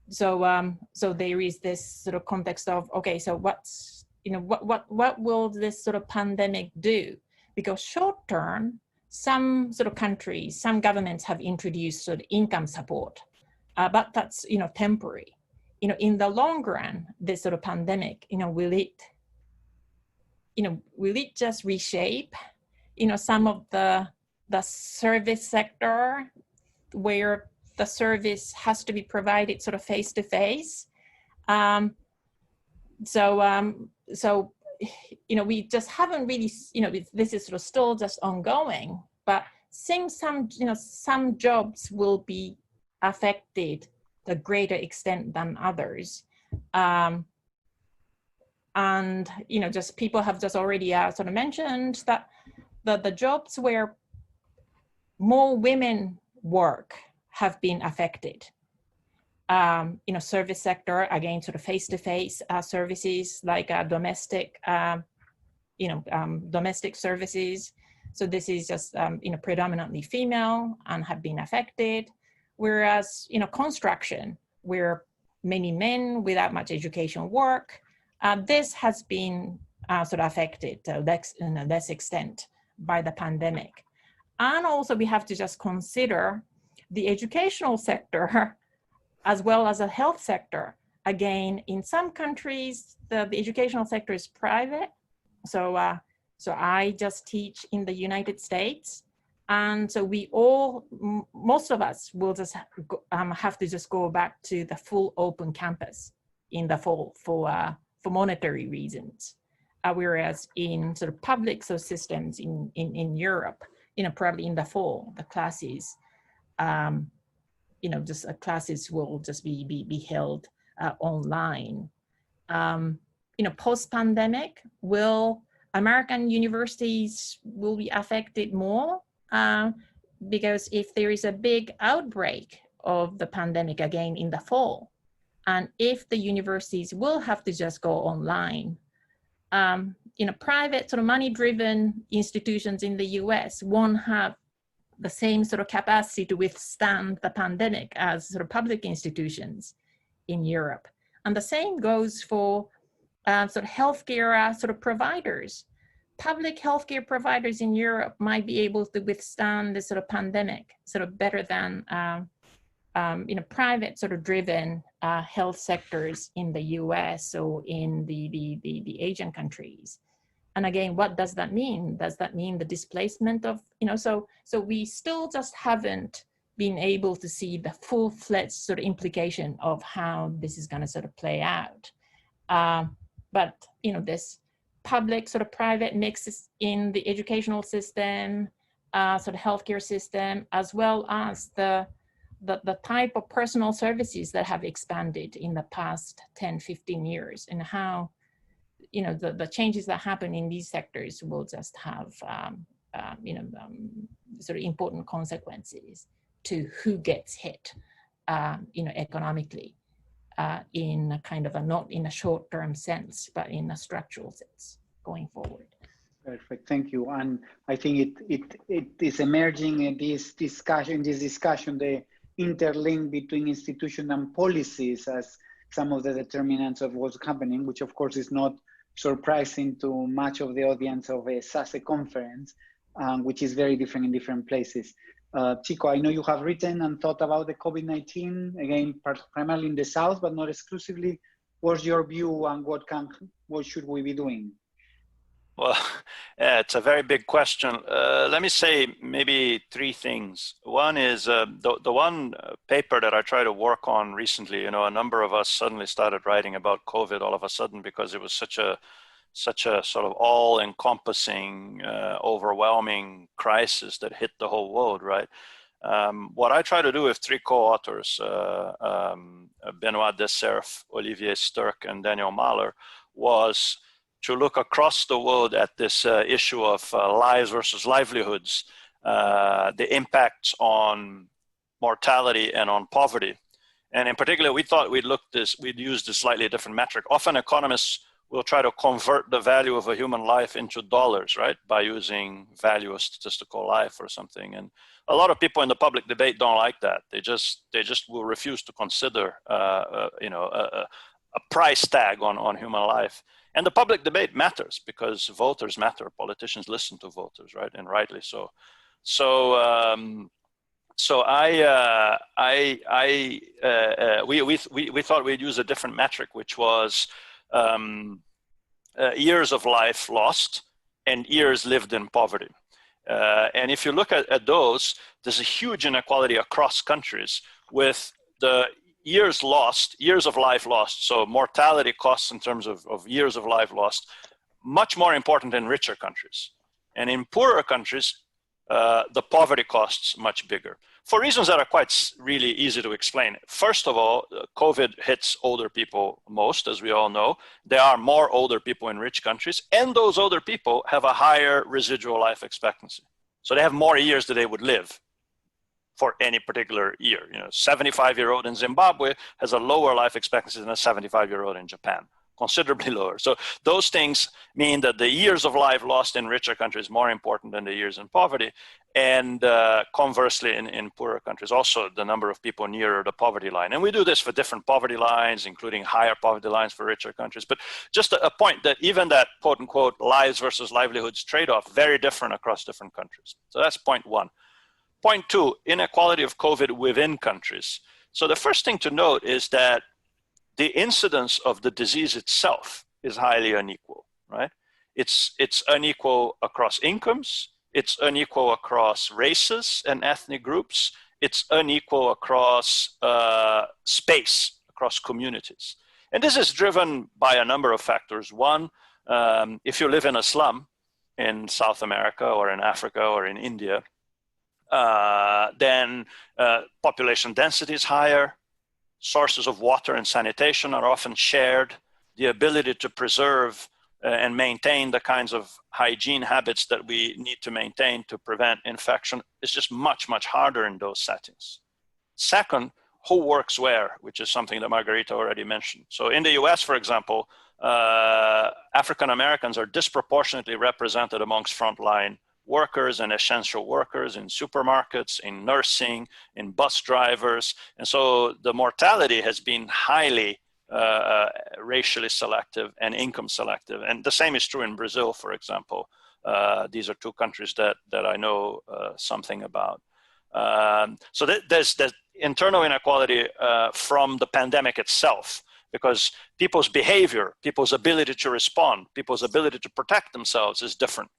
So there is this sort of context of, okay, so what's, what will this sort of pandemic do? Because short term, some sort of countries, some governments have introduced sort of income support, but that's, temporary. In the long run, this sort of pandemic, will it just reshape, some of the service sector where the service has to be provided sort of face to face. So we just haven't really, this is sort of still just ongoing, but seeing some jobs will be affected to a greater extent than others. And, just people have just already sort of mentioned that the jobs where more women work have been affected. Service sector, again, sort of face-to-face services like domestic, domestic services. So this is just, predominantly female and have been affected. Whereas, construction, where many men without much education work, this has been sort of affected to less extent by the pandemic. And also we have to just consider the educational sector as well as the health sector. Again, in some countries, the educational sector is private. So I just teach in the United States. And so most of us will just have to just go back to the full open campus in the fall for monetary reasons. Whereas in sort of public systems in Europe, probably in the fall, the classes, classes will just be held online. Post-pandemic, American universities will be affected more because if there is a big outbreak of the pandemic again in the fall, and if the universities will have to just go online, private sort of money-driven institutions in the US won't have the same sort of capacity to withstand the pandemic as sort of public institutions in Europe. And the same goes for sort of healthcare sort of providers. Public healthcare providers in Europe might be able to withstand this sort of pandemic sort of better than private sort of driven health sectors in the US or in the Asian countries. And again, what does that mean? Does that mean the displacement of, so we still just haven't been able to see the full-fledged sort of implication of how this is going to sort of play out. But, this public sort of private mix in the educational system, sort of healthcare system, as well as the type of personal services that have expanded in the past 10, 15 years, and how, you know, the changes that happen in these sectors will just have, sort of important consequences to who gets hit, economically, in a kind of not in a short-term sense, but in a structural sense going forward. Perfect, thank you. And I think it is emerging in this discussion, the interlink between institution and policies as some of the determinants of what's happening, which of course is not surprising to much of the audience of a SASE conference, which is very different in different places. Chico, I know you have written and thought about the COVID-19, again, primarily in the South, but not exclusively. What's your view and what should we be doing? Well, yeah, it's a very big question. Let me say maybe three things. One is the one paper that I tried to work on recently, you know, a number of us suddenly started writing about COVID all of a sudden because it was such a sort of all-encompassing, overwhelming crisis that hit the whole world, right? What I try to do with three co-authors, Benoit Desserf, Olivier Sturck, and Daniel Mahler, was to look across the world at this issue of lives versus livelihoods, the impacts on mortality and on poverty. And in particular, we thought we'd use this slightly different metric. Often economists will try to convert the value of a human life into dollars, right? By using value of statistical life or something. And a lot of people in the public debate don't like that. They just will refuse to consider, a price tag on human life. And the public debate matters because voters matter. Politicians listen to voters, right? And rightly so. We thought we'd use a different metric, which was years of life lost and years lived in poverty. And if you look at those, there's a huge inequality across countries with the years of life lost, so mortality costs in terms of years of life lost, much more important in richer countries. And in poorer countries, the poverty costs much bigger. For reasons that are quite really easy to explain. First of all, COVID hits older people most, as we all know. There are more older people in rich countries, and those older people have a higher residual life expectancy. So they have more years that they would live for any particular year. You know, 75-year-old in Zimbabwe has a lower life expectancy than a 75-year-old in Japan, considerably lower. So those things mean that the years of life lost in richer countries more important than the years in poverty. And conversely, in poorer countries, also the number of people nearer the poverty line. And we do this for different poverty lines, including higher poverty lines for richer countries. But just a point that even that quote unquote lives versus livelihoods trade-off, very different across different countries. So that's point one. Point two, inequality of COVID within countries. So the first thing to note is that the incidence of the disease itself is highly unequal, right? It's unequal across incomes, it's unequal across races and ethnic groups, it's unequal across space, across communities. And this is driven by a number of factors. One, if you live in a slum in South America or in Africa or in India, then population density is higher, sources of water and sanitation are often shared, the ability to preserve and maintain the kinds of hygiene habits that we need to maintain to prevent infection is just much, much harder in those settings. Second, who works where, which is something that Margarita already mentioned. So in the US, for example, African Americans are disproportionately represented amongst frontline workers and essential workers in supermarkets, in nursing, in bus drivers. And so the mortality has been highly racially selective and income selective. And the same is true in Brazil, for example. These are two countries that I know something about. So there's internal inequality from the pandemic itself, because people's behavior, people's ability to respond, people's ability to protect themselves is different.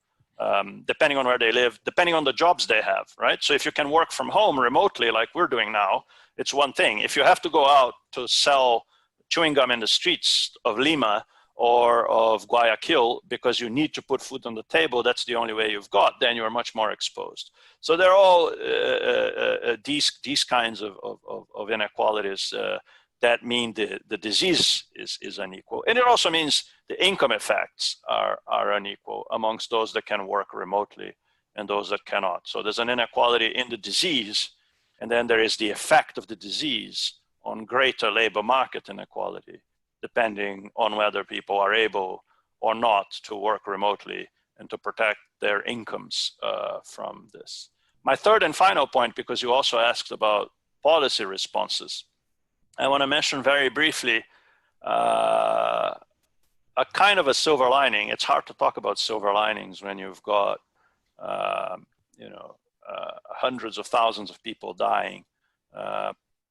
Depending on where they live, depending on the jobs they have, right? So if you can work from home remotely like we're doing now, it's one thing. If you have to go out to sell chewing gum in the streets of Lima or of Guayaquil because you need to put food on the table, that's the only way you've got, then you're much more exposed. So they're all these kinds of inequalities that mean the disease is unequal. And it also means the income effects are unequal amongst those that can work remotely and those that cannot. So there's an inequality in the disease, and then there is the effect of the disease on greater labor market inequality, depending on whether people are able or not to work remotely and to protect their incomes from this. My third and final point, because you also asked about policy responses, I want to mention very briefly a kind of a silver lining. It's hard to talk about silver linings when you've got hundreds of thousands of people dying,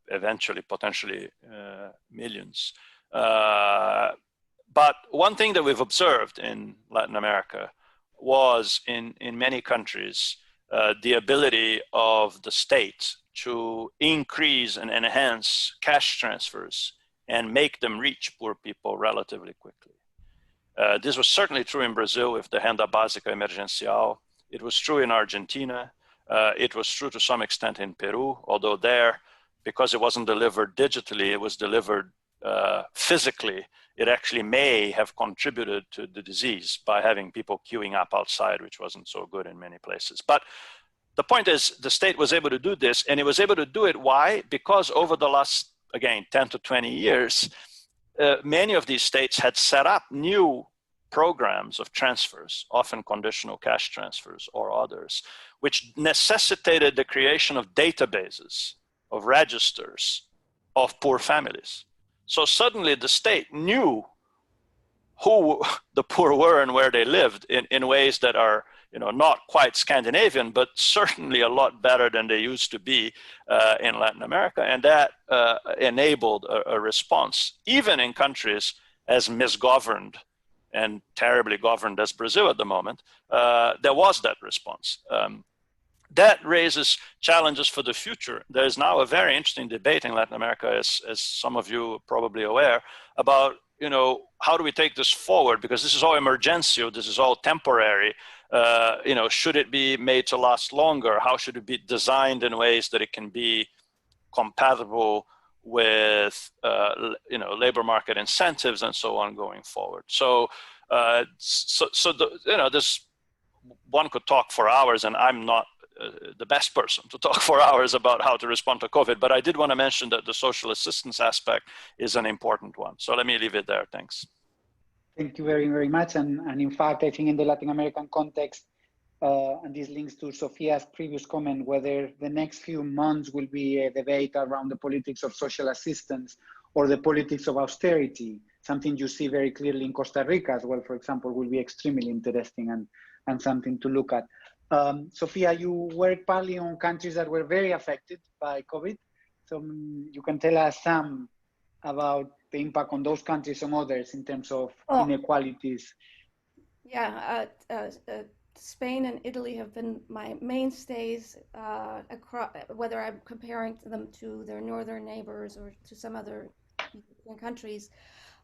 eventually potentially millions. But one thing that we've observed in Latin America was in many countries the ability of the state to increase and enhance cash transfers and make them reach poor people relatively quickly. This was certainly true in Brazil with the Renda Básica Emergencial. It was true in Argentina. It was true to some extent in Peru, although there, because it wasn't delivered digitally, it was delivered physically. It actually may have contributed to the disease by having people queuing up outside, which wasn't so good in many places. But the point is, the state was able to do this, and it was able to do it. Why? Because over the last, again, 10 to 20 years, many of these states had set up new programs of transfers, often conditional cash transfers or others, which necessitated the creation of databases, of registers of poor families. So suddenly the state knew who the poor were and where they lived in ways that are not quite Scandinavian, but certainly a lot better than they used to be in Latin America. And that enabled a response, even in countries as misgoverned and terribly governed as Brazil at the moment. There was that response. That raises challenges for the future. There's now a very interesting debate in Latin America, as some of you are probably aware, about how do we take this forward? Because this is all emergencio, this is all temporary. Should it be made to last longer? How should it be designed in ways that it can be compatible with labor market incentives and so on going forward? So this one could talk for hours, and I'm not the best person to talk for hours about how to respond to COVID, but I did want to mention that the social assistance aspect is an important one. So let me leave it there. Thanks. Thank you very, very much. And in fact, I think in the Latin American context, and this links to Sofia's previous comment, whether the next few months will be a debate around the politics of social assistance or the politics of austerity, something you see very clearly in Costa Rica as well, for example, will be extremely interesting and something to look at. Sofia, you work partly on countries that were very affected by COVID. So you can tell us some about the impact on those countries and others in terms of inequalities. Yeah, Spain and Italy have been my mainstays, across, whether I'm comparing them to their northern neighbors or to some other European countries.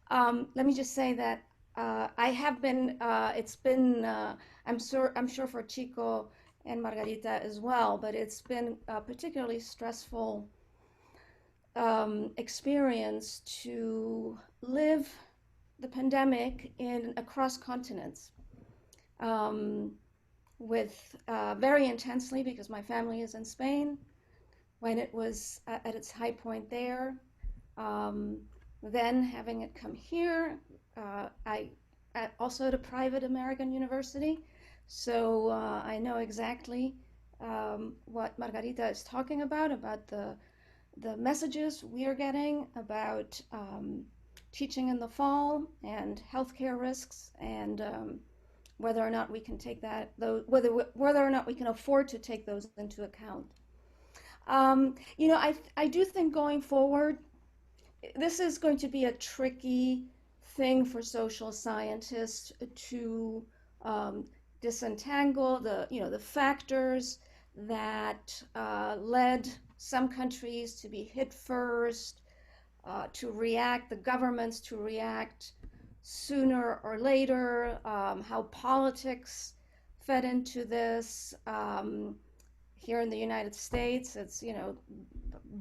Let me just say that I have been, I'm sure for Chico and Margarita as well, but it's been a particularly stressful experience to live the pandemic across continents, with very intensely, because my family is in Spain when it was at its high point there. Then having it come here, also at a private American university, so I know exactly what Margarita is talking about the messages we are getting about teaching in the fall and healthcare risks, and whether or not we can take whether or not we can afford to take those into account. I do think going forward, this is going to be a tricky thing for social scientists to disentangle the factors that led some countries to be hit first, to react, the governments to react sooner or later, how politics fed into this. Here in the United States, it's,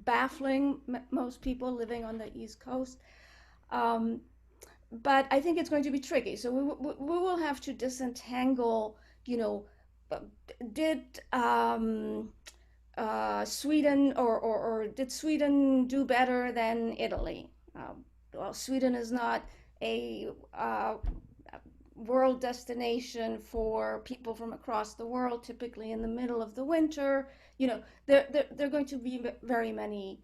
baffling most people living on the East Coast. But I think it's going to be tricky. So we will have to disentangle, did Sweden or did Sweden do better than Italy? Well, Sweden is not a world destination for people from across the world, typically in the middle of the winter. There are going to be very many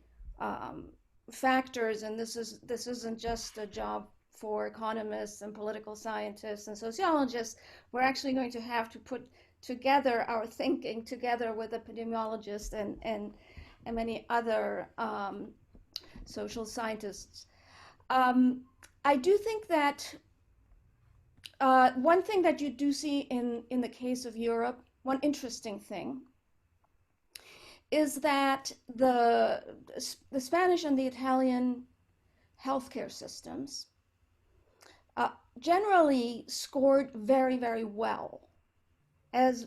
factors, and this isn't just a job for economists and political scientists and sociologists. We're actually going to have to put together our thinking together with epidemiologists and many other social scientists. I do think that one thing that you do see in the case of Europe, one interesting thing, is that the Spanish and the Italian healthcare systems generally scored very, very well as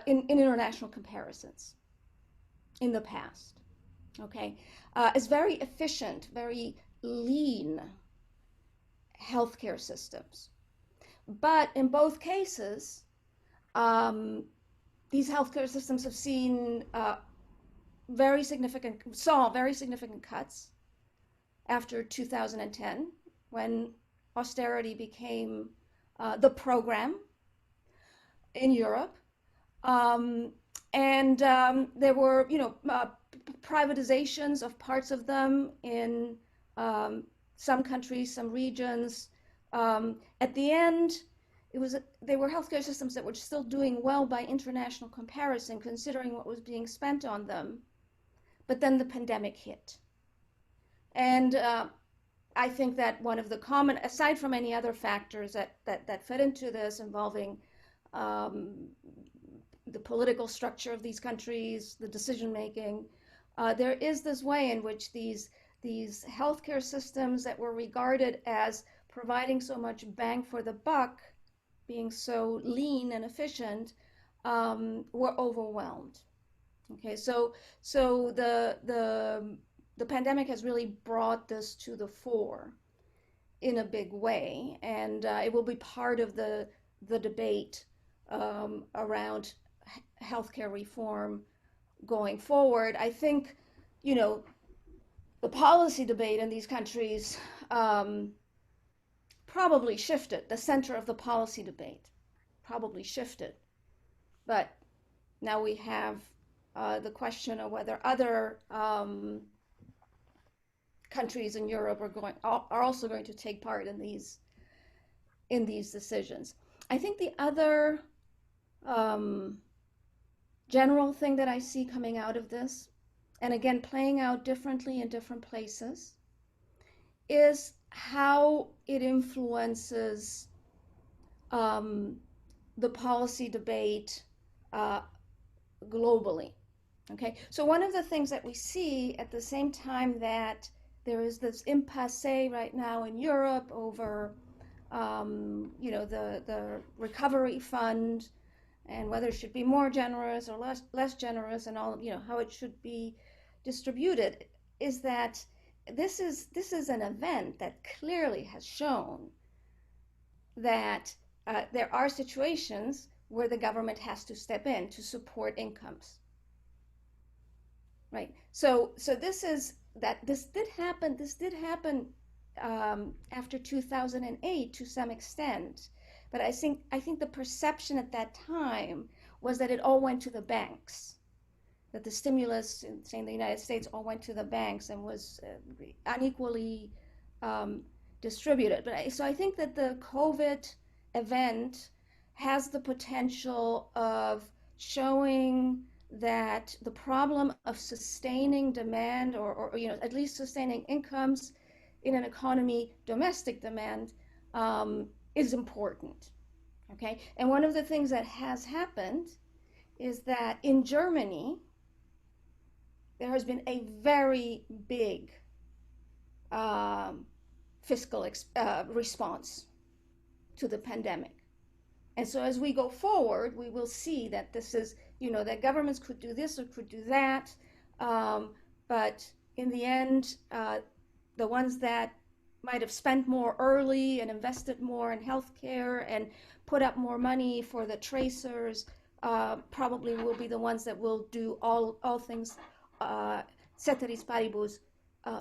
in international comparisons in the past. Okay, as very efficient, very lean healthcare systems. But in both cases, these healthcare systems have seen very significant cuts after 2010, when austerity became the program in Europe. And there were, privatizations of parts of them in some countries, some regions. At the end, they were healthcare systems that were still doing well by international comparison, considering what was being spent on them. But then the pandemic hit. And I think that one of the common, aside from any other factors that fed into this, involving the political structure of these countries, the decision making, there is this way in which these healthcare systems that were regarded as providing so much bang for the buck, being so lean and efficient, were overwhelmed. Okay, so the pandemic has really brought this to the fore in a big way, and it will be part of the debate around healthcare reform going forward. I think, the policy debate in these countries probably shifted. The center of the policy debate probably shifted. But now we have the question of whether other countries in Europe are also going to take part in these decisions. I think the other general thing that I see coming out of this, and again playing out differently in different places, is how it influences the policy debate globally. Okay, so one of the things that we see at the same time that there is this impasse right now in Europe over the recovery fund and whether it should be more generous or less generous, and all, how it should be distributed, is that this is an event that clearly has shown that there are situations where the government has to step in to support incomes. Right. So this did happen after 2008 to some extent, but I think the perception at that time was that it all went to the banks, that the stimulus, say in the United States, all went to the banks and was unequally distributed. So I think that the COVID event has the potential of showing that the problem of sustaining demand or at least sustaining incomes in an economy, domestic demand, is important. Okay, and one of the things that has happened is that in Germany there has been a very big fiscal response to the pandemic. And so as we go forward, we will see that this is, that governments could do this or could do that. But in the end, the ones that might have spent more early and invested more in healthcare and put up more money for the tracers probably will be the ones that will do all things ceteris paribus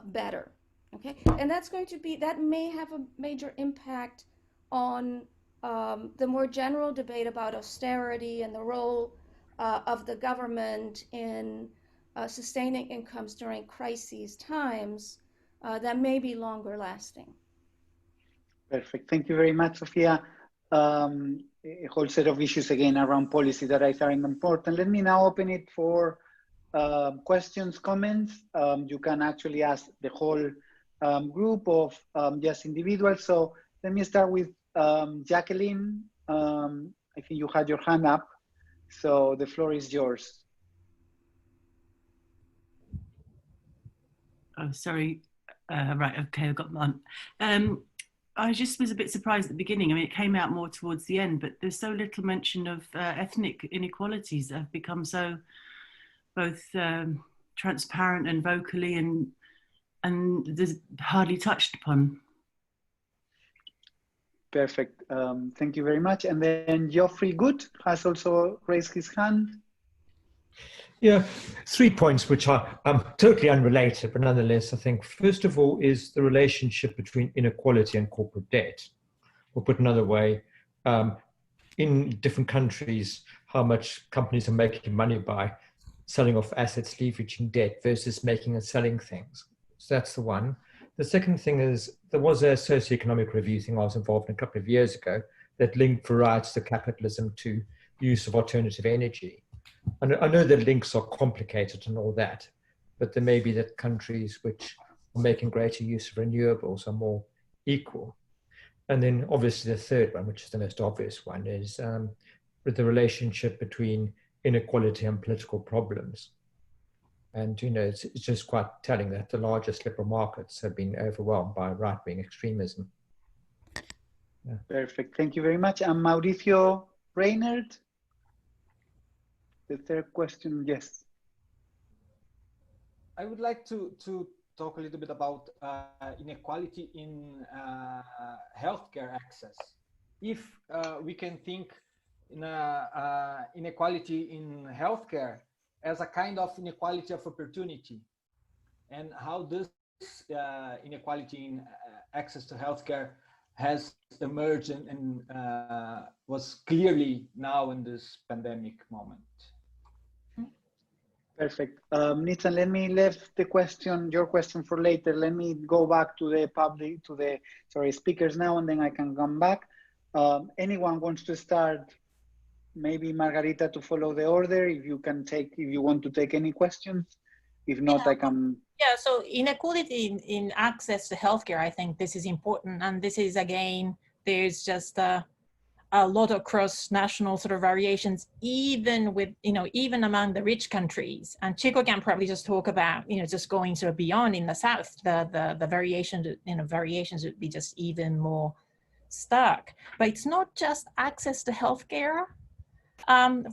better. Okay, and that may have a major impact on the more general debate about austerity and the role of the government in sustaining incomes during crises times that may be longer lasting. Perfect. Thank you very much, Sofia. A whole set of issues again around policy that I find important. Let me now open it for questions, comments. You can actually ask the whole group of just individuals. So let me start with Jacqueline. I think you had your hand up, so the floor is yours. Oh, sorry. Right, okay, I've got one. I just was a bit surprised at the beginning. I mean, it came out more towards the end, but there's so little mention of ethnic inequalities that have become so both transparent and vocally and there's hardly touched upon. Perfect. Thank you very much. And then Geoffrey Good has also raised his hand. Yeah, 3 points which are totally unrelated, but nonetheless, I think first of all is the relationship between inequality and corporate debt. Or put another way, in different countries, how much companies are making money by selling off assets, leveraging debt versus making and selling things. So that's the one. The second thing is there was a socio-economic review thing I was involved in a couple of years ago that linked varieties of capitalism to use of alternative energy. And I know the links are complicated and all that, but there may be that countries which are making greater use of renewables are more equal. And then obviously the third one, which is the most obvious one, is with the relationship between inequality and political problems. And, it's just quite telling that the largest liberal markets have been overwhelmed by right-wing extremism. Yeah. Perfect. Thank you very much. And Mauricio Reynard, the third question, yes. I would like to talk a little bit about inequality in healthcare access. If we can think in inequality in healthcare as a kind of inequality of opportunity, and how this inequality in access to healthcare has emerged and was clearly now in this pandemic moment. Perfect. Nathan, let me leave your question for later. Let me go back to the speakers now, and then I can come back. Anyone wants to start? Maybe Margarita to follow the order. If you want to take any questions. If not, I can. Yeah, so inequality in access to healthcare, I think this is important. And this is, again, there's just a lot of cross-national sort of variations, even with, even among the rich countries. And Chico can probably just talk about, just going sort of beyond in the South, the variations, variations would be just even more stark. But it's not just access to healthcare.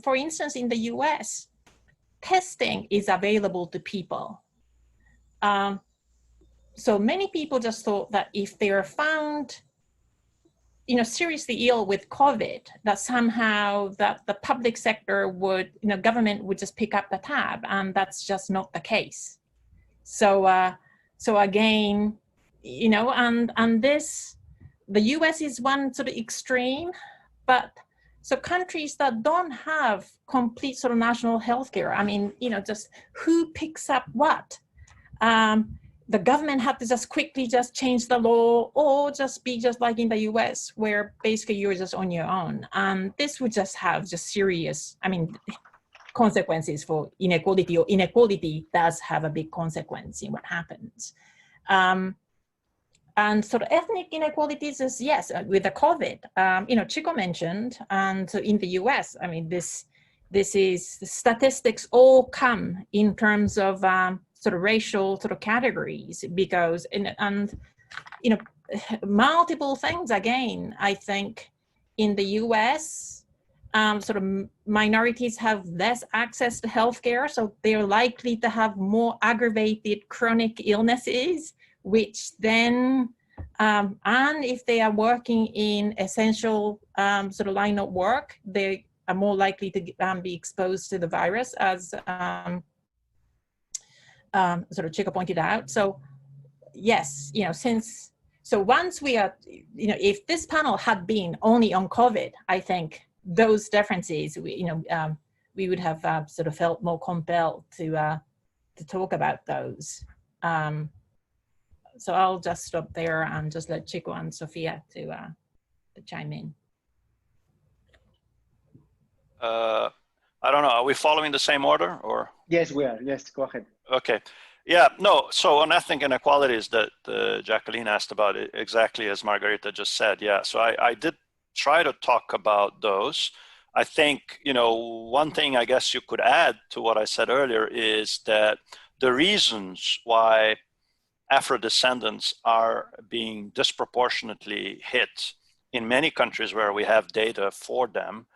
For instance, in the US, testing is available to people. So many people just thought that if they are found, seriously ill with COVID, that somehow that the public sector would, government would just pick up the tab, and that's just not the case. So, so again, and this, the US is one sort of extreme, but so countries that don't have complete sort of national healthcare, I mean, just who picks up what? The government had to just quickly just change the law, or just be just like in the US, where basically you're just on your own. This would just have just serious, consequences for inequality, or inequality does have a big consequence in what happens. And sort of ethnic inequalities is, yes, with the COVID, Chico mentioned, and so in the US, this is, the statistics all come in terms of sort of racial sort of categories, because, and multiple things, again, I think in the US, sort of minorities have less access to healthcare, so they're likely to have more aggravated chronic illnesses, which then, and if they are working in essential sort of line of work, they are more likely to be exposed to the virus, as sort of Chico pointed out. So yes, so once we are, if this panel had been only on COVID, I think those differences, we would have sort of felt more compelled to talk about those. So I'll just stop there and just let Chico and Sofia to chime in. I don't know, are we following the same order or? Yes, we are. Yes, go ahead. Okay. Yeah, no, so on ethnic inequalities that Jacqueline asked about, it exactly as Margarita just said, yeah. So I did try to talk about those. I think, one thing I guess you could add to what I said earlier is that the reasons why Afro-descendants are being disproportionately hit in many countries where we have data for them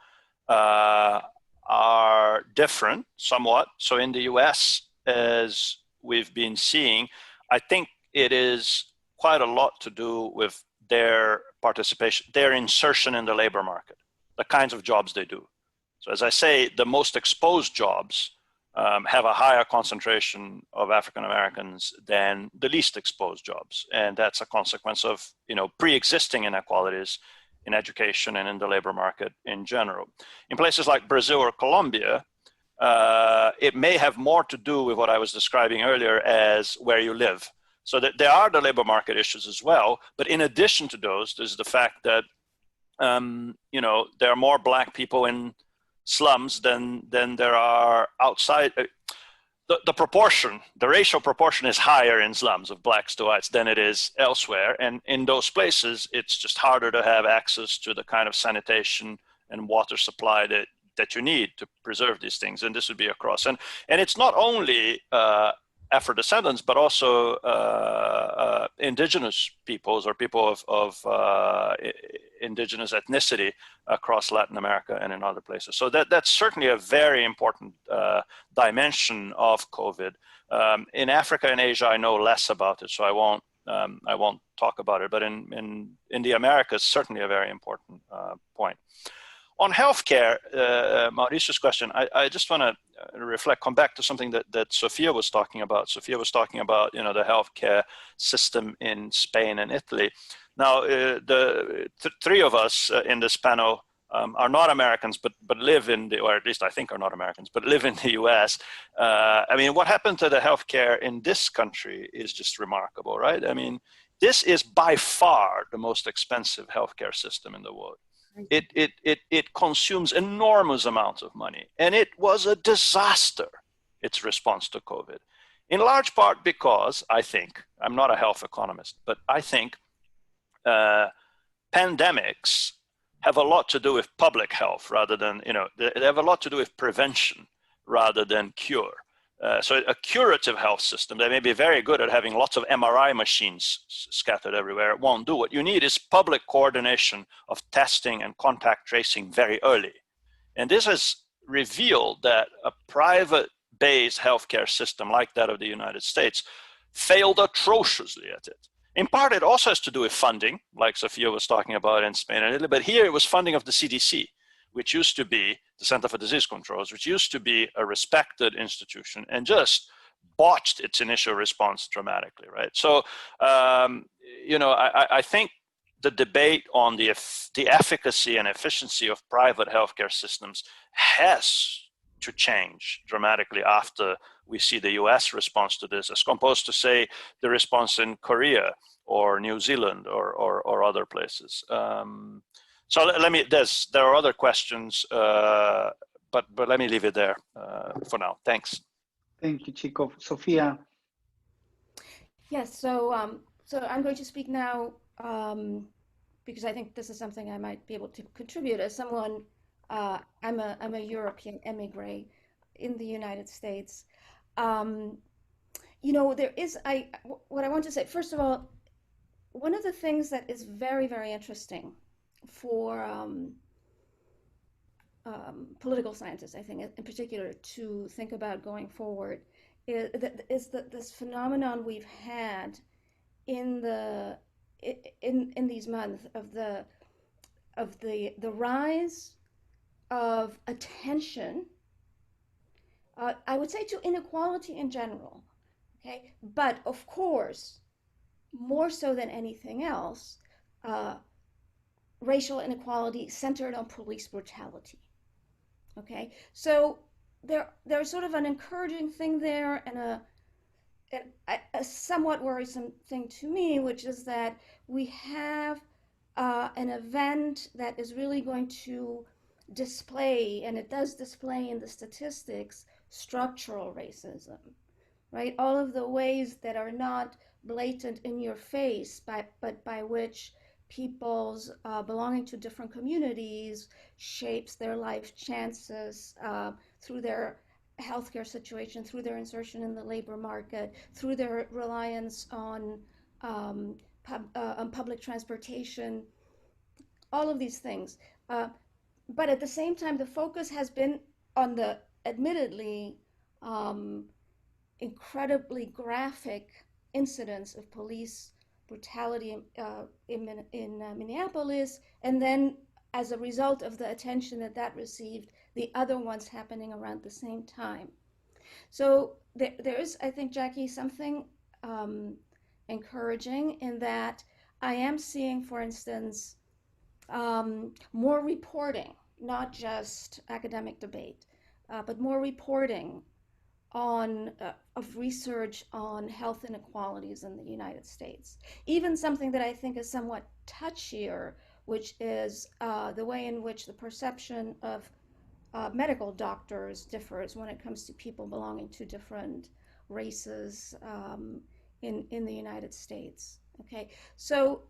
are different somewhat. So in the US, as we've been seeing, I think it is quite a lot to do with their participation, their insertion in the labor market, the kinds of jobs they do. So as I say, the most exposed jobs have a higher concentration of African Americans than the least exposed jobs. And that's a consequence of, pre-existing inequalities in education and in the labor market in general. In places like Brazil or Colombia, it may have more to do with what I was describing earlier as where you live. So that there are the labor market issues as well, but in addition to those, there's the fact that, there are more Black people in slums than there are outside. The racial proportion is higher in slums of Blacks to whites than it is elsewhere. And in those places, it's just harder to have access to the kind of sanitation and water supply that you need to preserve these things. And this would be across. And it's not only Afro-descendants, but also indigenous peoples or people of indigenous ethnicity across Latin America and in other places. So that's certainly a very important dimension of COVID. In Africa and Asia, I know less about it, so I won't talk about it. But in the Americas, certainly a very important point. On healthcare, Mauricio's question, I just want to come back to something that Sofia was talking about. Sofia was talking about, the healthcare system in Spain and Italy. Now, the three of us in this panel are not Americans, but live in or at least I think are not Americans, but live in the US. I mean, what happened to the healthcare in this country is just remarkable, right? I mean, this is by far the most expensive healthcare system in the world. It consumes enormous amounts of money, and it was a disaster, its response to COVID, in large part because I think, I'm not a health economist, but I think pandemics have a lot to do with public health rather than, they have a lot to do with prevention rather than cure. So a curative health system, they may be very good at having lots of MRI machines scattered everywhere. It won't do. What you need is public coordination of testing and contact tracing very early. And this has revealed that a private-based healthcare system like that of the United States failed atrociously at it. In part, it also has to do with funding, like Sofia was talking about in Spain and Italy, but here it was funding of the CDC, which used to be the Center for Disease Controls, which used to be a respected institution and just botched its initial response dramatically, right? So, I think the debate on the efficacy and efficiency of private healthcare systems has to change dramatically after we see the US response to this, as opposed to, say, the response in Korea or New Zealand or other places. So there are other questions, but let me leave it there for now. Thanks. Thank you, Chico. Sofia. Yes, so I'm going to speak now because I think this is something I might be able to contribute as someone, I'm a European emigre in the United States. There is, what I want to say, first of all, one of the things that is very, very interesting political scientists, I think, in particular, to think about going forward is that this phenomenon we've had in these months of the rise of attention, I would say, to inequality in general, okay? But of course, more so than anything else, racial inequality centered on police brutality, okay? So there's sort of an encouraging thing there and a somewhat worrisome thing to me, which is that we have an event that is really going to display, and it does display in the statistics, structural racism, right? All of the ways that are not blatant in your face, but by which people's belonging to different communities shapes their life chances through their healthcare situation, through their insertion in the labor market, through their reliance on public transportation, all of these things. But at the same time, the focus has been on the admittedly incredibly graphic incidents of police brutality in Minneapolis, and then as a result of the attention that received, the other ones happening around the same time. So there is, I think, Jackie, something encouraging in that I am seeing, for instance, more reporting, not just academic debate, but more reporting of research on health inequalities in the United States. Even something that I think is somewhat touchier, which is the way in which the perception of medical doctors differs when it comes to people belonging to different races in the United States. Okay, so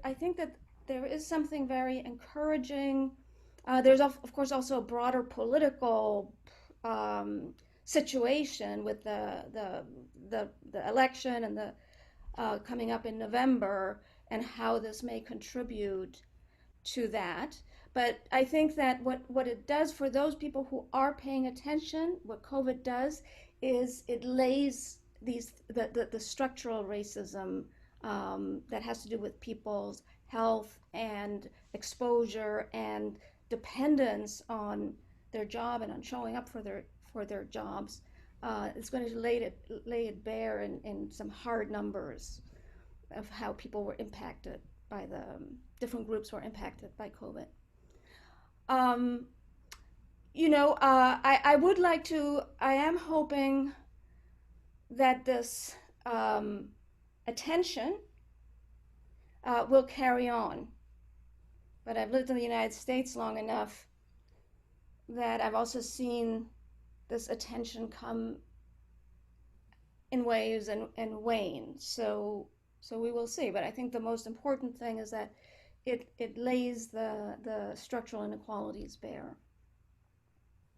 I think that there is something very encouraging. There's of course also a broader political situation with the election and the coming up in November, and how this may contribute to that. But I think that what it does for those people who are paying attention, what COVID does is it lays the structural racism that has to do with people's health and exposure and dependence on their job and on showing up for their jobs. It's going to lay it bare in some hard numbers of how people were impacted by the different groups were impacted by COVID. I would like to, I am hoping that this attention will carry on. But I've lived in the United States long enough that I've also seen this attention come in waves and wane. So we will see. But I think the most important thing is that it lays the structural inequalities bare.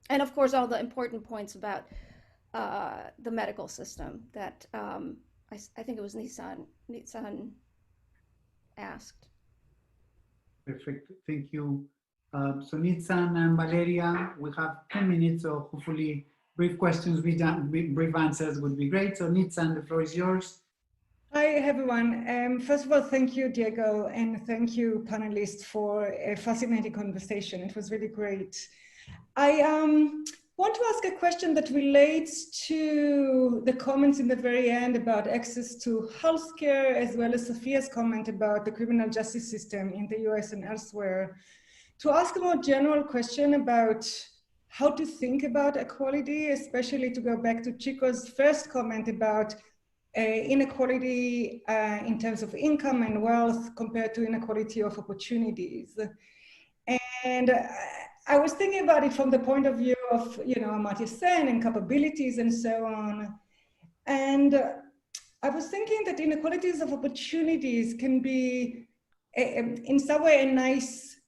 And of course, all the important points about the medical system that I think it was Nissan asked. Perfect, thank you. So Nitsan and Valeria, we have 10 minutes, so hopefully brief questions, brief answers would be great. So Nitsan, the floor is yours. Hi everyone. First of all, thank you, Diego, and thank you, panelists, for a fascinating conversation. It was really great. I want to ask a question that relates to the comments in the very end about access to healthcare, as well as Sofia's comment about the criminal justice system in the US and elsewhere. To ask a more general question about how to think about equality, especially to go back to Chico's first comment about inequality in terms of income and wealth compared to inequality of opportunities. And I was thinking about it from the point of view of, Amartya Sen and capabilities and so on. And I was thinking that inequalities of opportunities can be, in some way, a nice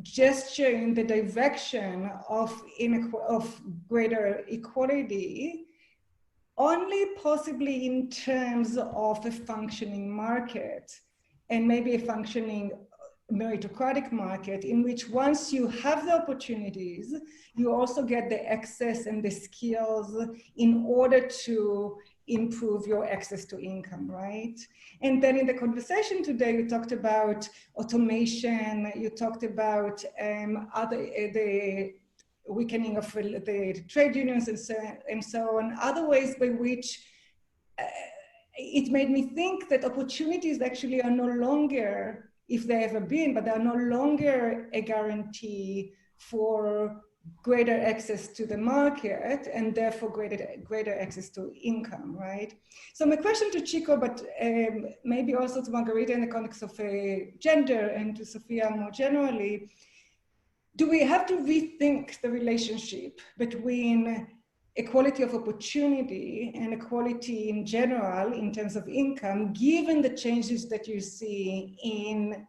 gesture in the direction of greater equality, only possibly in terms of a functioning market and maybe a functioning meritocratic market in which once you have the opportunities, you also get the access and the skills in order to improve your access to income, right? And then in the conversation today, we talked about automation, you talked about the weakening of the trade unions and so on, other ways by which it made me think that opportunities actually are no longer, if they ever been, but they are no longer a guarantee for greater access to the market and therefore greater access to income, right? So my question to Chico, but maybe also to Margarita in the context of gender and to Sofia more generally, do we have to rethink the relationship between equality of opportunity and equality in general in terms of income, given the changes that you see in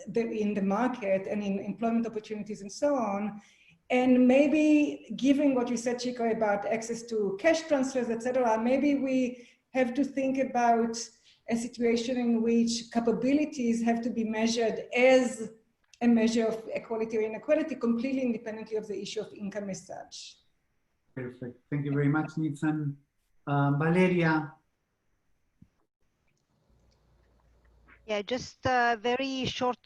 the market and in employment opportunities and so on? And maybe given what you said, Chico, about access to cash transfers, et cetera, maybe we have to think about a situation in which capabilities have to be measured as a measure of equality or inequality, completely independently of the issue of income as such. Perfect. Thank you very much, Nitsan. Valeria. Yeah, just very short,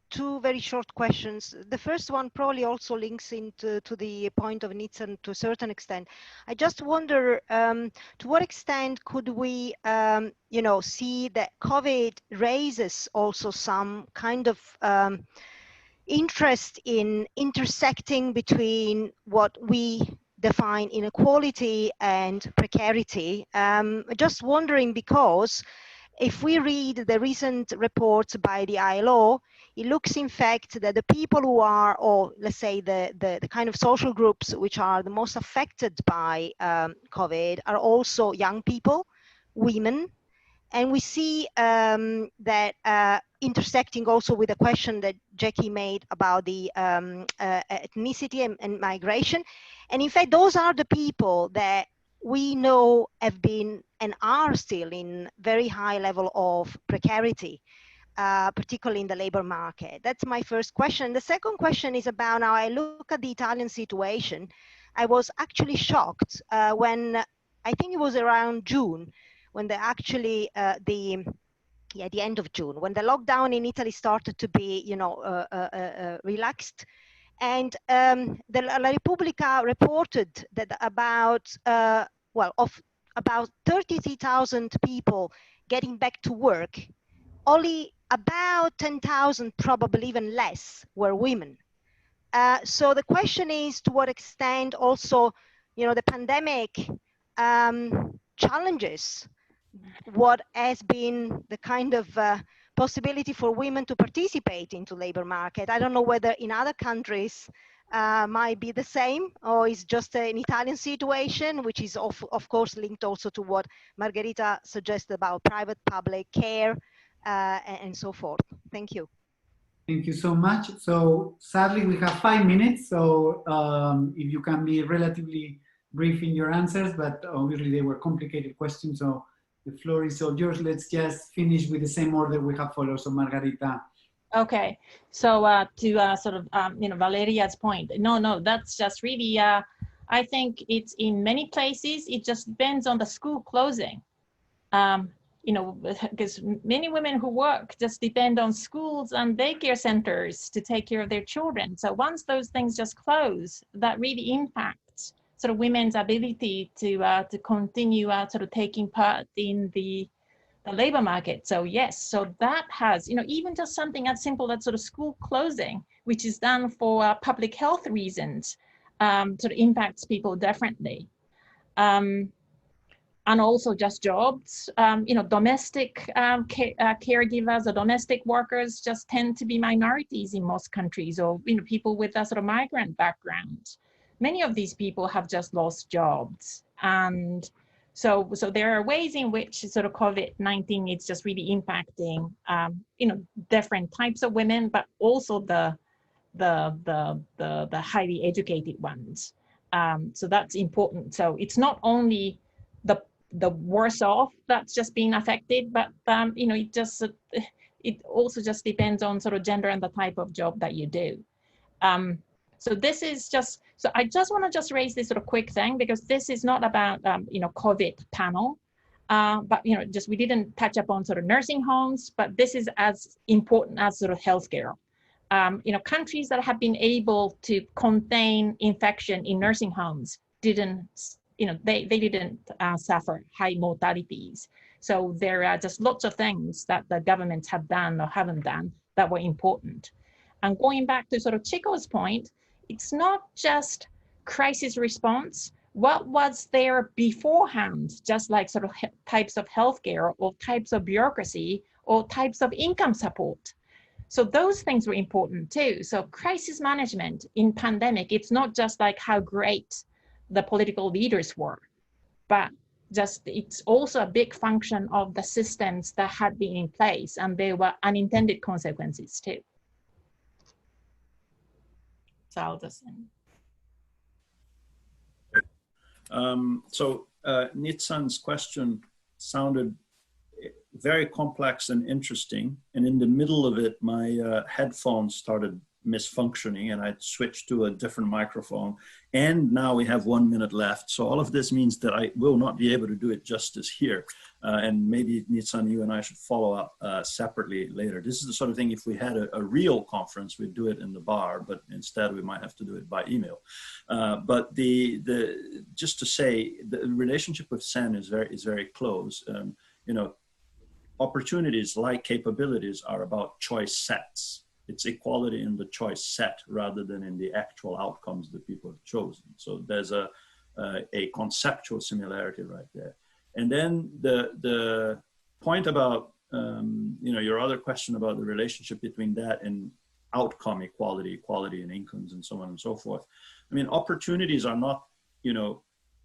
two very short questions. The first one probably also links into the point of Nitsan to a certain extent. I just wonder to what extent could we, see that COVID raises also some kind of interest in intersecting between what we define inequality and precarity. Just wondering, because if we read the recent reports by the ILO, it looks in fact that the people who are, or let's say the kind of social groups which are the most affected by COVID are also young people, women, and we see that intersecting also with the question that Jackie made about the ethnicity and migration. And in fact, those are the people that we know have been and are still in very high level of precarity, particularly in the labor market. That's my first question. The second question is about, now I look at the Italian situation. I was actually shocked when, I think it was around June, when they actually, the end of June, when the lockdown in Italy started to be, relaxed. And La Repubblica reported that about, about 33,000 people getting back to work, only about 10,000, probably even less, were women. So the question is, to what extent also, the pandemic challenges what has been the kind of possibility for women to participate into labor market. I don't know whether in other countries might be the same, or is just an Italian situation, which is of course linked also to what Margarita suggested about private-public care and so forth. Thank you. Thank you so much. So sadly, we have 5 minutes. So if you can be relatively brief in your answers, but obviously they were complicated questions. So the floor is all yours. Let's just finish with the same order we have followed. So Margarita. Okay, so to sort of, Valeria's point, no, that's just really, I think it's in many places, it just depends on the school closing. Because many women who work just depend on schools and daycare centers to take care of their children. So once those things just close, that really impacts sort of women's ability to continue sort of taking part in the labor market. So yes, so that has, even just something as simple as sort of school closing, which is done for public health reasons, sort of impacts people differently. And also just jobs, domestic caregivers or domestic workers just tend to be minorities in most countries, or people with a sort of migrant background. Many of these people have just lost jobs, and so there are ways in which sort of COVID-19 is just really impacting, different types of women, but also the highly educated ones. So that's important. So it's not only the worse off that's just being affected, but it just it also just depends on sort of gender and the type of job that you do. So this is just, so I just want to just raise this sort of quick thing, because this is not about, COVID panel, but, just we didn't touch upon sort of nursing homes, but this is as important as sort of healthcare. Countries that have been able to contain infection in nursing homes didn't, they didn't suffer high mortalities. So there are just lots of things that the governments have done or haven't done that were important. And going back to sort of Chico's point, it's not just crisis response. What was there beforehand, just like sort of types of healthcare or types of bureaucracy or types of income support? So those things were important too. So crisis management in pandemic, it's not just like how great the political leaders were, but just it's also a big function of the systems that had been in place, and there were unintended consequences too. So I'll just end. So Nitsan's question sounded very complex and interesting. And in the middle of it, my headphones started misfunctioning and I switched to a different microphone. And now we have 1 minute left. So all of this means that I will not be able to do it justice here. And maybe Nitsan, you and I should follow up separately later. This is the sort of thing, if we had a real conference, we'd do it in the bar, but instead we might have to do it by email. But just to say, the relationship with SEN is very close. Opportunities like capabilities are about choice sets. It's equality in the choice set rather than in the actual outcomes that people have chosen. So there's a conceptual similarity right there. And then the point about, your other question about the relationship between that and outcome equality in incomes and so on and so forth. I mean, opportunities are not,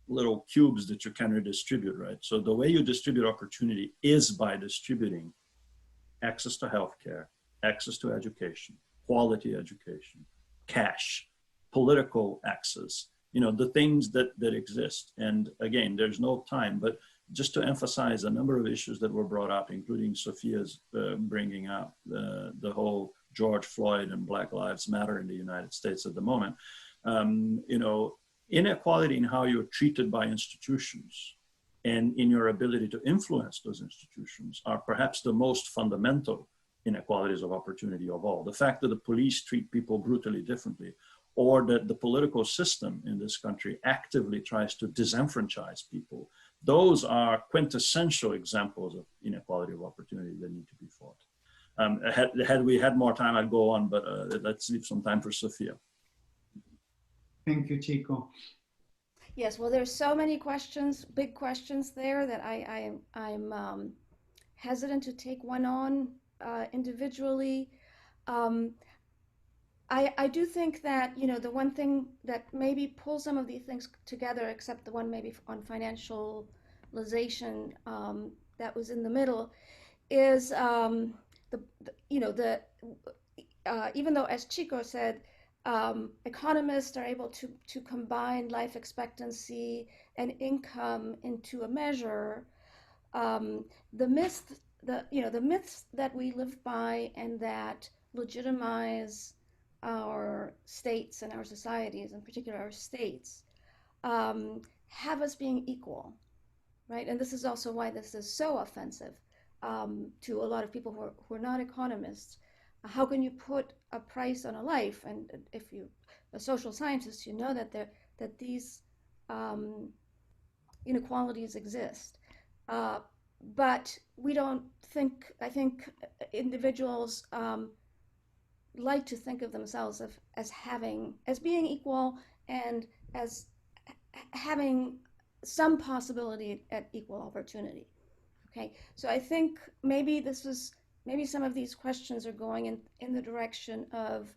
little cubes that you can redistribute, right? So the way you distribute opportunity is by distributing access to healthcare, access to education, quality education, cash, political access, the things that exist. And again, there's no time, but just to emphasize a number of issues that were brought up, including Sofia's bringing up the whole George Floyd and Black Lives Matter in the United States at the moment. Inequality in how you're treated by institutions and in your ability to influence those institutions are perhaps the most fundamental inequalities of opportunity of all. The fact that the police treat people brutally differently, or that the political system in this country actively tries to disenfranchise people, those are quintessential examples of inequality of opportunity that need to be fought. Had we had more time, I'd go on, but let's leave some time for Sofia. Thank you, Chico. Yes, well, there's so many questions, big questions there, that I'm hesitant to take one on individually. I do think that, the one thing that maybe pulls some of these things together, except the one maybe on financialization that was in the middle, is even though, as Chico said, economists are able to combine life expectancy and income into a measure, the myths that we live by and that legitimize our states and our societies, in particular our states, have us being equal, right? And this is also why this is so offensive to a lot of people who are not economists. How can you put a price on a life? And if you're a social scientist, you know that these inequalities exist. But we don't think, I think individuals like to think of themselves as being equal and as having some possibility at equal opportunity. Okay, so I think maybe some of these questions are going in the direction of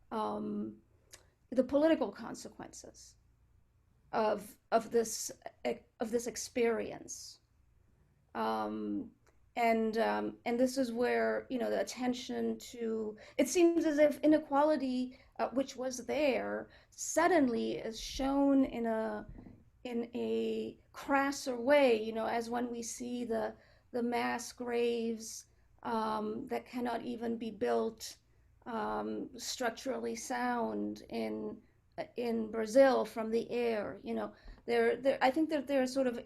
the political consequences of this experience, and this is where the attention to, it seems as if inequality, which was there, suddenly is shown in a crasser way, as when we see the mass graves that cannot even be built structurally sound in Brazil from the air. You know, I think that there's sort of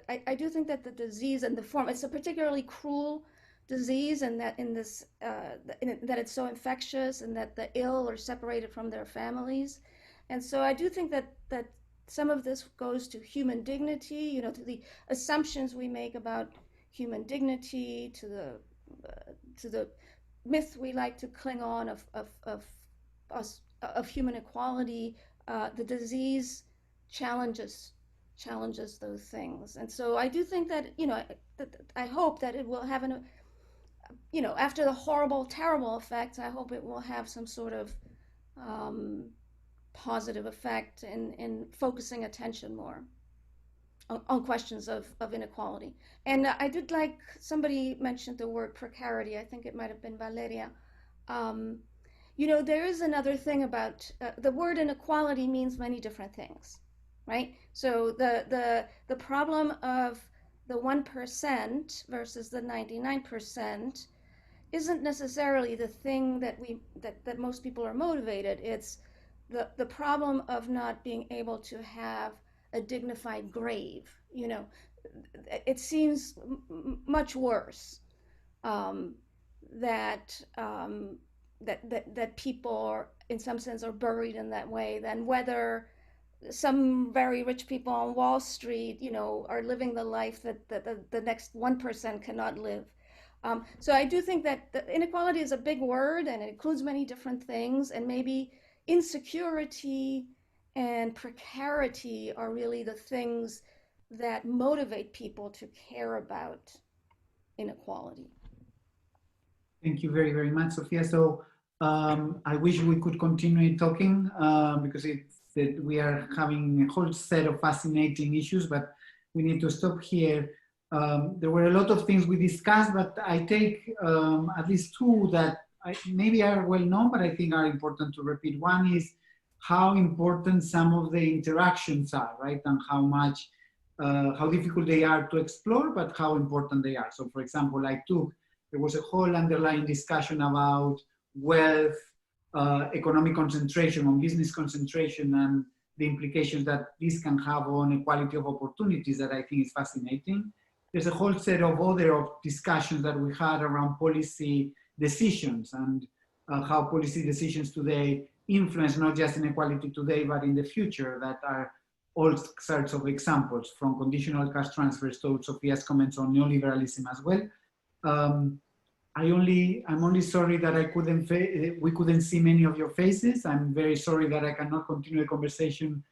I do think that the disease and the form, it's a particularly cruel disease, and that that it's so infectious, and that the ill are separated from their families. And so I do think that some of this goes to human dignity, you know, to the assumptions we make about human dignity, to the myth we like to cling on of human equality. The disease challenges those things, and so I do think that, you know, I hope that it will have you know, after the horrible, terrible effects, I hope it will have some sort of positive effect in focusing attention more on questions of inequality. And I did like, somebody mentioned the word precarity. I think it might have been Valeria. You know, there is another thing about the word inequality means many different things, right? So the problem of the 1% versus the 99% isn't necessarily the thing that most people are motivated. It's the problem of not being able to have a dignified grave. You know, it seems much worse that people are, in some sense, are buried in that way than whether some very rich people on Wall Street, you know, are living the life that the next 1% cannot live. So I do think that the inequality is a big word, and it includes many different things, and maybe insecurity and precarity are really the things that motivate people to care about inequality. Thank you very, very much, Sofia. So I wish we could continue talking because we are having a whole set of fascinating issues, but we need to stop here. There were a lot of things we discussed, but I take at least two that maybe are well known, but I think are important to repeat. One is how important some of the interactions are, right? And how difficult they are to explore, but how important they are. So for example, there was a whole underlying discussion about wealth, economic concentration, on business concentration, and the implications that this can have on equality of opportunities that I think is fascinating. There's a whole set of other discussions that we had around policy decisions and how policy decisions today influence not just inequality today, but in the future, that are all sorts of examples, from conditional cash transfers to Sofia's comments on neoliberalism as well. I'm only sorry that we couldn't see many of your faces. I'm very sorry that I cannot continue a conversation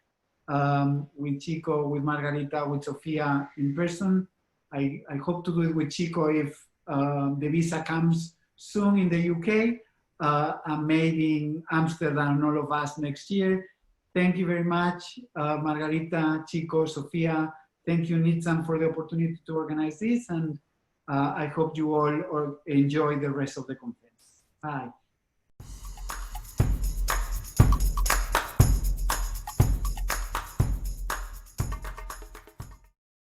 with Chico, with Margarita, with Sofia in person. I hope to do it with Chico if the visa comes soon in the UK, and maybe in Amsterdam and all of us next year. Thank you very much, Margarita, Chico, Sofia. Thank you, Nitzan, for the opportunity to organize this, and I hope you all enjoy the rest of the conference. Bye.